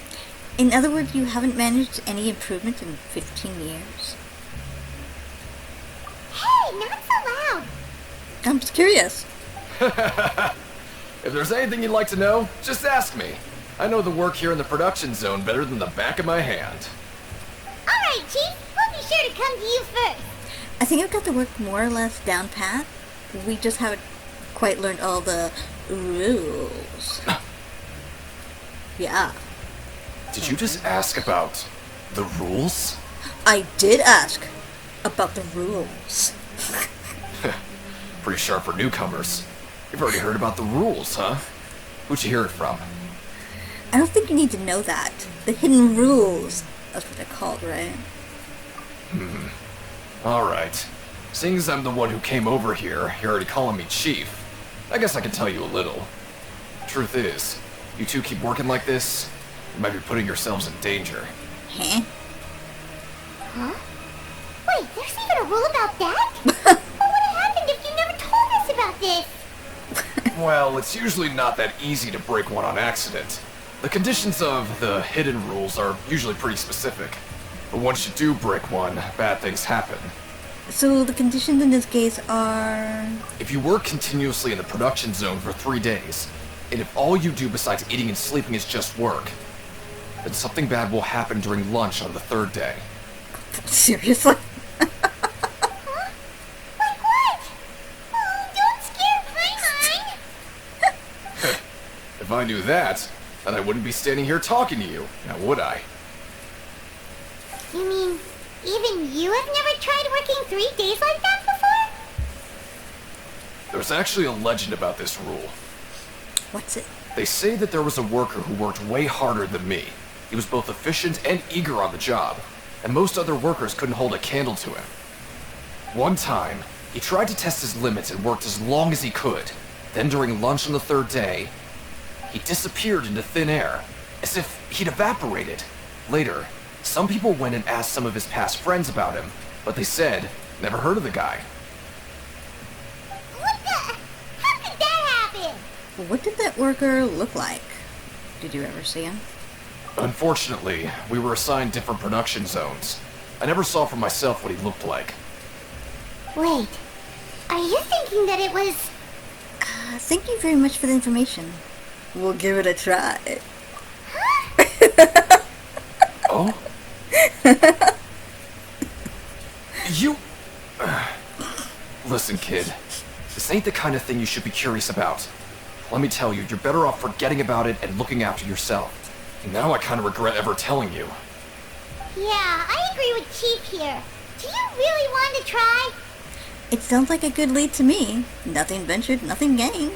In other words, you haven't managed any improvement in 15 years? Hey, not so loud. I'm just curious. If there's anything you'd like to know, just ask me. I know the work here in the production zone better than the back of my hand. Alright, Chief. We'll be sure to come to you first. I think I've got the work more or less down pat. We just haven't quite learned all the rules. Yeah. Did you just ask about the rules? I did ask about the rules. Pretty sharp for newcomers. You've already heard about the rules, huh? Who'd you hear it from? I don't think you need to know that. The hidden rules. That's what they're called, right? Alright. Seeing as I'm the one who came over here, you're already calling me Chief. I guess I can tell you a little. Truth is, you two keep working like this, you might be putting yourselves in danger. Huh? Huh? Wait, there's even a rule about that? What would have happened if you never told us about this? Well, it's usually not that easy to break one on accident. The conditions of the hidden rules are usually pretty specific. But once you do break one, bad things happen. So the conditions in this case are... If you work continuously in the production zone for 3 days, and if all you do besides eating and sleeping is just work, then something bad will happen during lunch on the 3rd day. Seriously? Huh? Like what? Oh, don't scare Paimon! If I knew that, then I wouldn't be standing here talking to you, now would I? You mean, even you have never tried working 3 days like that before? There's actually a legend about this rule. What's it? They say that there was a worker who worked way harder than me. He was both efficient and eager on the job, and most other workers couldn't hold a candle to him. One time, he tried to test his limits and worked as long as he could. Then during lunch on the 3rd day, he disappeared into thin air, as if he'd evaporated. Later, some people went and asked some of his past friends about him, but they said, never heard of the guy. What the? How could that happen? What did that worker look like? Did you ever see him? Unfortunately, we were assigned different production zones. I never saw for myself what he looked like. Wait, are you thinking that it was... Thank you very much for the information. We'll give it a try. Oh? You... Listen, kid. This ain't the kind of thing you should be curious about. Let me tell you, you're better off forgetting about it and looking after yourself. And now I kind of regret ever telling you. Yeah, I agree with Chief here. Do you really want to try? It sounds like a good lead to me. Nothing ventured, nothing gained.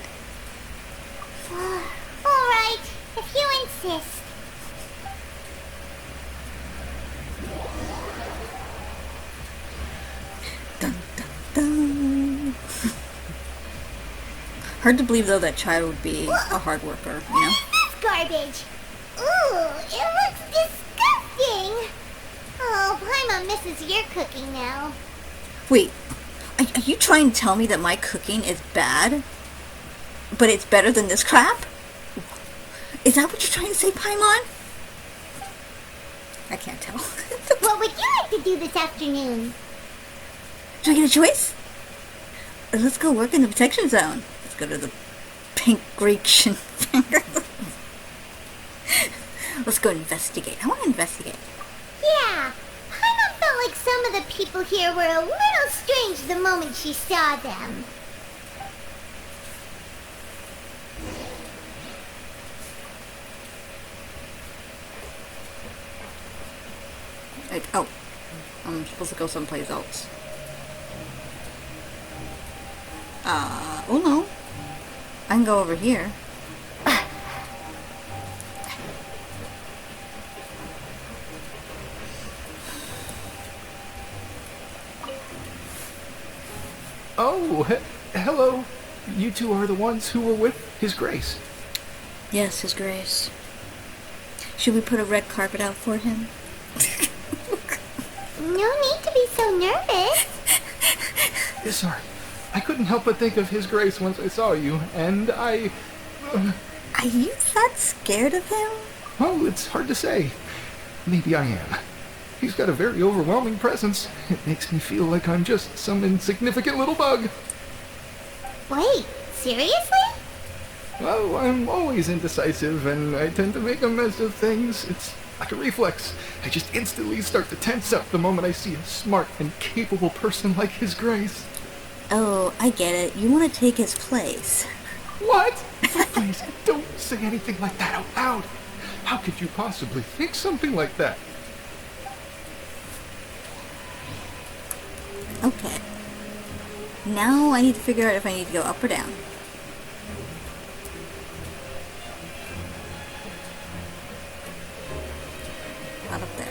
Alright, if you insist. Dun, dun, dun. Hard to believe, though, that child would be a hard worker, you know? This garbage. Ooh, it looks disgusting. Oh, Paimon misses your cooking now. Wait, are you trying to tell me that my cooking is bad? But it's better than this crap? Is that what you're trying to say, Paimon? I can't tell. What would you like to do this afternoon? Do I get a choice? Let's go work in the protection zone. Let's go to the pink Grecian. Let's go investigate. I want to investigate. Yeah, Paimon felt like some of the people here were a little strange the moment she saw them. Oh, I'm supposed to go someplace else. Oh no. I can go over here. Oh, hello. you two are the ones who were with His Grace. Yes, His Grace. Should we put a red carpet out for him? No need to be so nervous. Sorry. I couldn't help but think of His Grace once I saw you, and I... Are you that scared of him? Well, it's hard to say. Maybe I am. He's got a very overwhelming presence. It makes me feel like I'm just some insignificant little bug. Wait, seriously? Well, I'm always indecisive, and I tend to make a mess of things. It's like a reflex. I just instantly start to tense up the moment I see a smart and capable person like His Grace. Oh, I get it. You want to take his place. What? Please, don't say anything like that out loud. How could you possibly think something like that? Okay. Now I need to figure out if I need to go up or down. Not up there.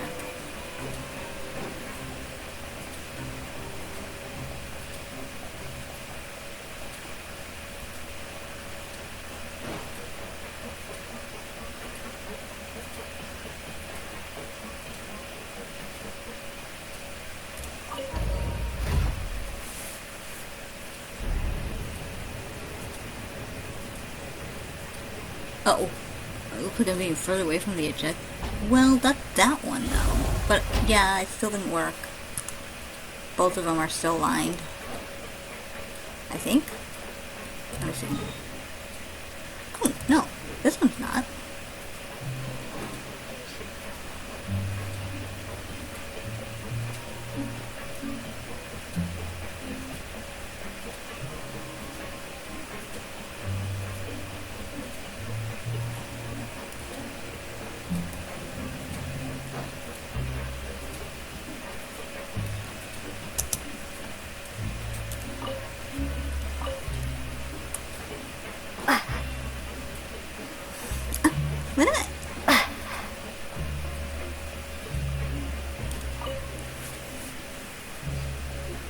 Uh-oh. It looks like I'm getting further away from the eject. Well, that's that one, though. But, yeah, it still didn't work. Both of them are still lined. I think? Let me see. Oh, no. This one's not. Wait a minute.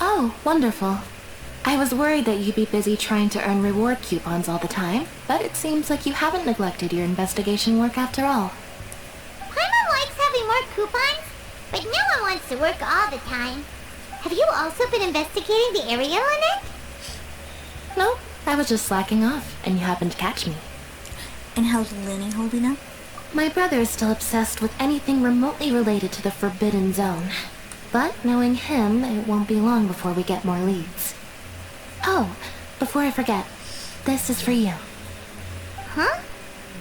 Oh, wonderful. I was worried that you'd be busy trying to earn reward coupons all the time, but it seems like you haven't neglected your investigation work after all. Paimon likes having more coupons, but no one wants to work all the time. Have you also been investigating the area, Lynette? No, I was just slacking off, and you happened to catch me. And how's Lenny holding up? My brother is still obsessed with anything remotely related to the Forbidden Zone. But knowing him, it won't be long before we get more leads. Oh, before I forget, this is for you. Huh?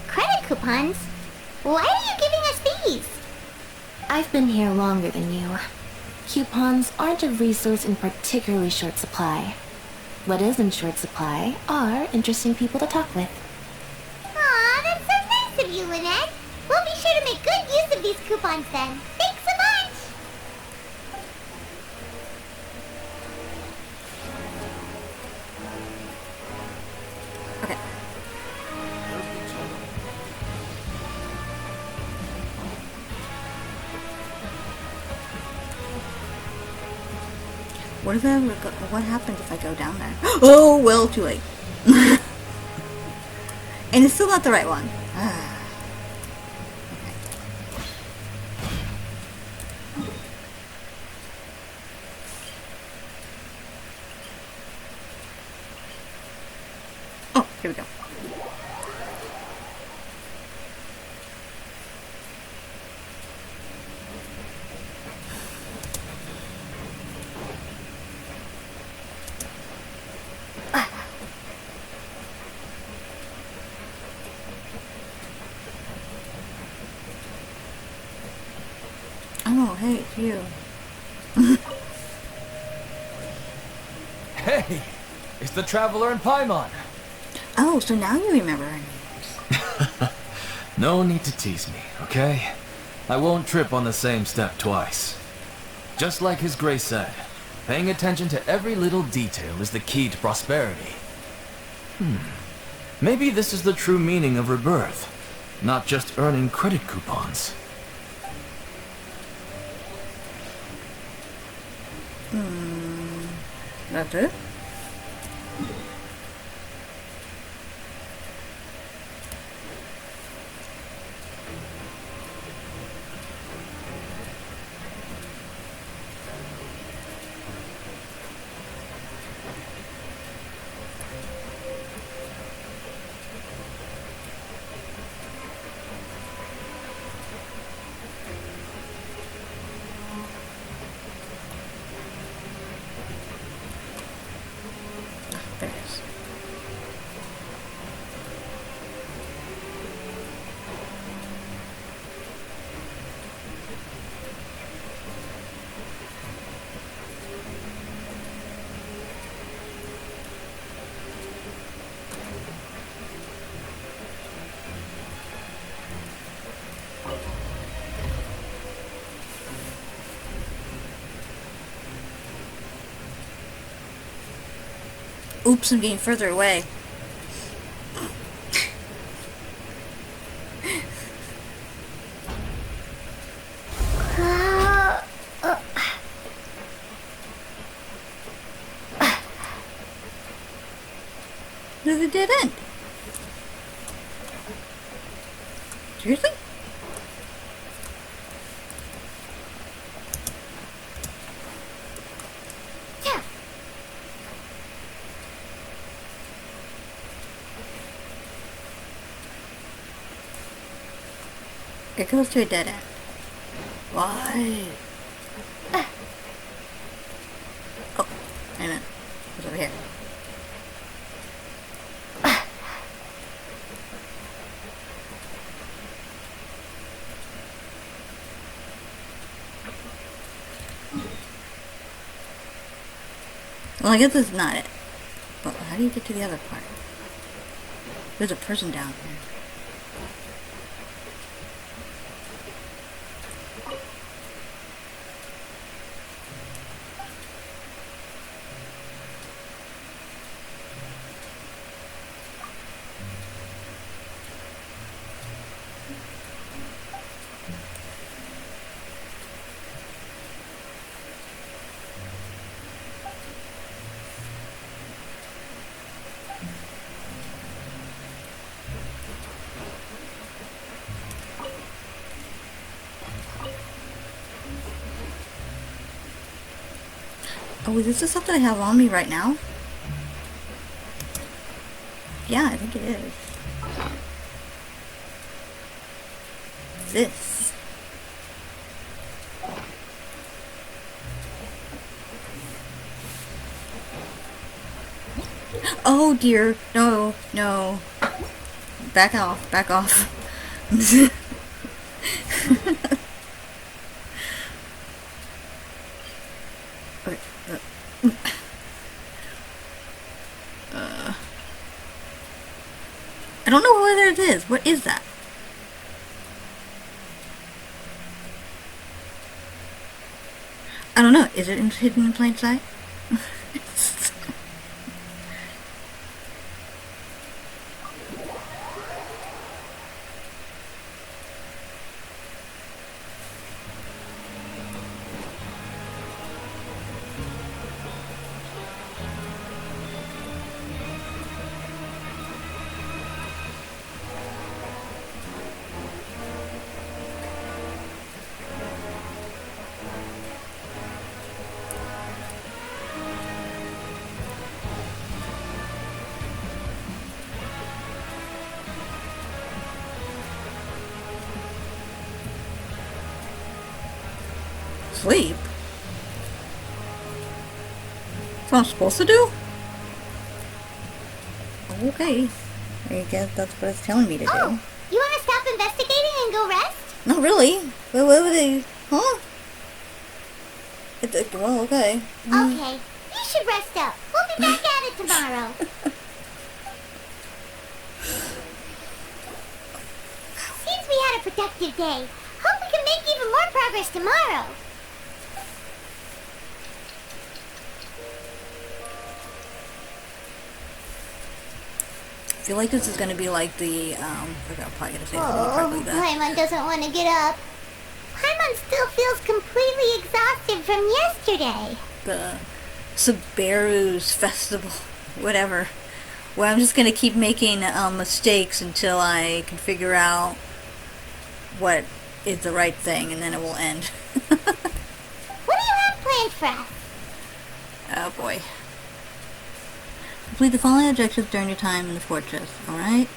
Credit coupons? Why are you giving us these? I've been here longer than you. Coupons aren't a resource in particularly short supply. What is in short supply are interesting people to talk with. Aw, that's so nice of you, Lynette. We'll be sure to make good use of these coupons then. Thanks so much! Okay. What happens if I go down there? Oh, well, too late. And it's still not the right one. Oh, here we go. Oh, hey, it's you. Hey! It's the Traveler and Paimon! Oh, so now you remember our names. No need to tease me, okay? I won't trip on the same step twice. Just like His Grace said, paying attention to every little detail is the key to prosperity. Maybe this is the true meaning of rebirth, not just earning credit coupons. That's it? Oops, I'm getting further away. There's a dead end. Seriously? Yeah. It goes to a dead end. Why? Oh, wait a minute. What's over here? Well, I guess this is not it. But how do you get to the other part? There's a person down there. Oh, is this the stuff that I have on me right now? Yeah, I think it is. This. Oh dear. No, no. Back off, back off. I don't know whether it is. What is that? I don't know. Is it hidden in plain sight? Sleep? That's what I'm supposed to do? Okay. I guess that's what it's telling me to do. Oh, you want to stop investigating and go rest? Not really. What would they... Huh? Well, okay. Okay, you should rest up. We'll be back at it tomorrow. Seems we had a productive day. Hope we can make even more progress tomorrow. I feel like this is gonna be like the, I forgot, I'm probably gonna say something Oh, probably that. Paimon doesn't want to get up. Paimon still feels completely exhausted from yesterday. The Subaru's festival, whatever. Where I'm just gonna keep making mistakes until I can figure out what is the right thing, and then it will end. What do you have planned for us? Oh boy. Complete the following objectives during your time in the fortress, alright?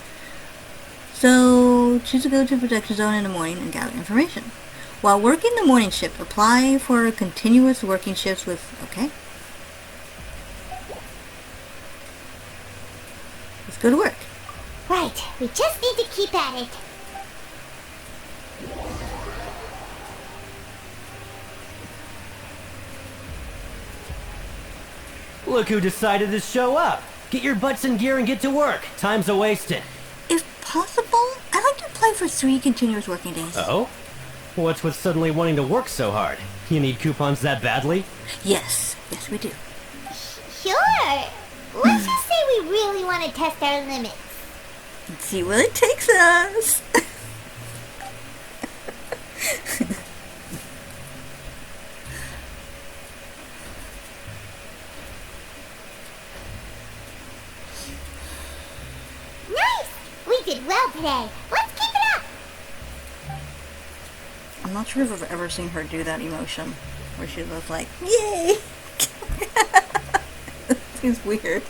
So, choose to go to a protection zone in the morning and gather information. While working the morning shift, apply for continuous working shifts with... Okay. Let's go to work. Right, we just need to keep at it. Look who decided to show up. Get your butts in gear and get to work. Time's a-wasted. If possible, I'd like to apply for 3 continuous working days. Oh? What's with suddenly wanting to work so hard? You need coupons that badly? Yes, yes we do. Sure. Let's just say we really want to test our limits. Let's see where it takes us. Nice! We did well today. Let's keep it up! I'm not sure if I've ever seen her do that emotion. Where she was like, yay! Seems weird.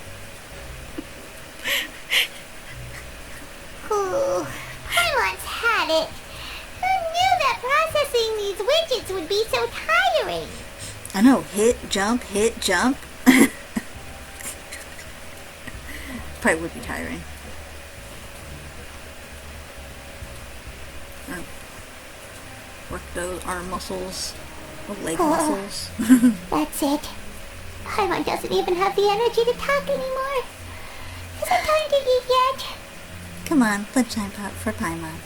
Ooh, Paimon's had it. Who knew that processing these widgets would be so tiring? I know, hit, jump, hit, jump. Probably would be tiring. Oh. Work those arm muscles, or leg muscles. That's it. Paimon doesn't even have the energy to talk anymore. Is it time to eat yet? Come on, lunchtime pot for Paimon.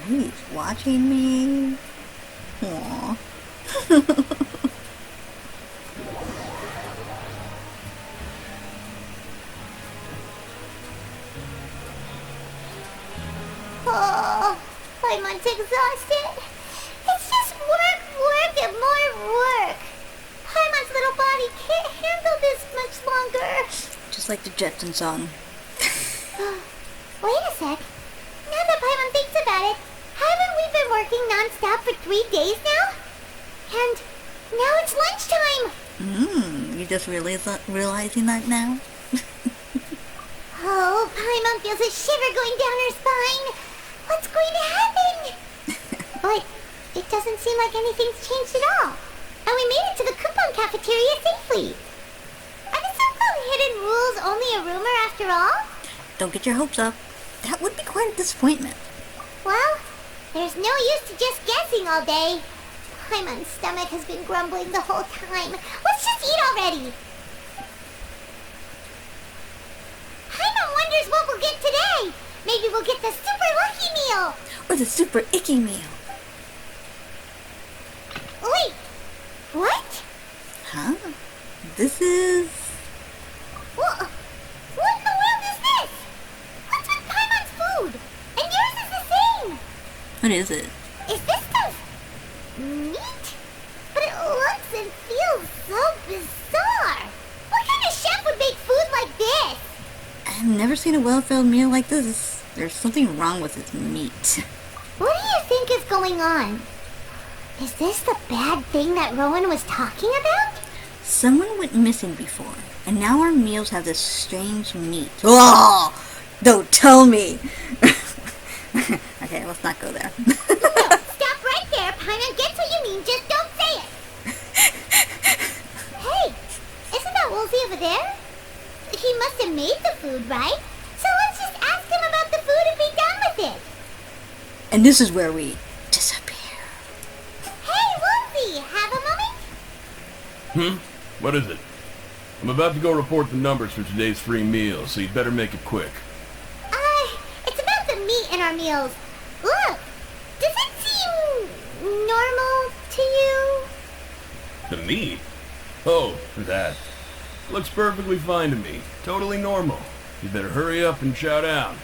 He's watching me. Aww. Oh, Paimon's exhausted. It's just work, and more work. Paimon's little body can't handle this much longer. Just like the Jetson song. Wait a sec. Now that Paimon thinks about it, haven't we been working non-stop for 3 days now? And now it's lunchtime. You just realizing that now? Oh, Paimon feels a shiver going down her spine. What's going to happen? But it doesn't seem like anything's changed at all. And we made it to the coupon cafeteria safely. Are the so-called hidden rules only a rumor after all? Don't get your hopes up. That would be quite a disappointment. Well, there's no use to just guessing all day. Paimon's stomach has been grumbling the whole time. Let's just eat already. Paimon wonders what we'll get today. Maybe we'll get the super lucky meal. Or the super icky meal. Wait, what? Huh? This is... What in the world is this? What's with Paimon's food? And yours is the same. What is it? Is this stuff meat? But it looks and feels so bizarre. What kind of chef would make food like this? I've never seen a well-filled meal like this. There's something wrong with its meat. What do you think is going on? Is this the bad thing that Rowan was talking about? Someone went missing before, and now our meals have this strange meat. Oh! Don't tell me! Okay, let's not go there. No, stop right there, Paimon. Gets what you mean, just don't say it. Hey, isn't that Woolsey over there? He must have made the food, right? So let's just ask him about the food and be done with it. And this is where we disappear. Hey, Woolsey, have a moment? What is it? I'm about to go report the numbers for today's free meal, so you'd better make it quick. It's about the meat in our meals. Look, does it seem normal to you? The meat? Oh, that. Looks perfectly fine to me. Totally normal. You better hurry up and chow down.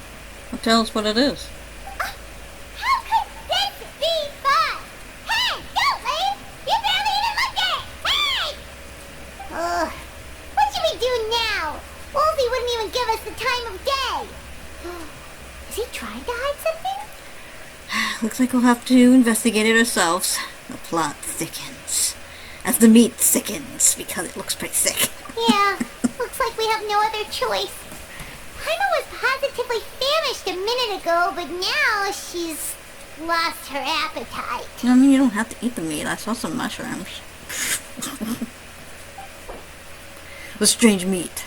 Well, tell us what it is. How could this be fun? Hey, don't leave! You barely even looked at it! Hey! What should we do now? Woolsey wouldn't even give us the time of day. Is he trying to hide something? Looks like we'll have to investigate it ourselves. The plot thickens. As the meat thickens, because it looks pretty sick. Yeah, looks like we have no other choice. Paimon was positively famished a minute ago, but now she's lost her appetite. I mean, you don't have to eat the meat. I saw some mushrooms. The strange meat.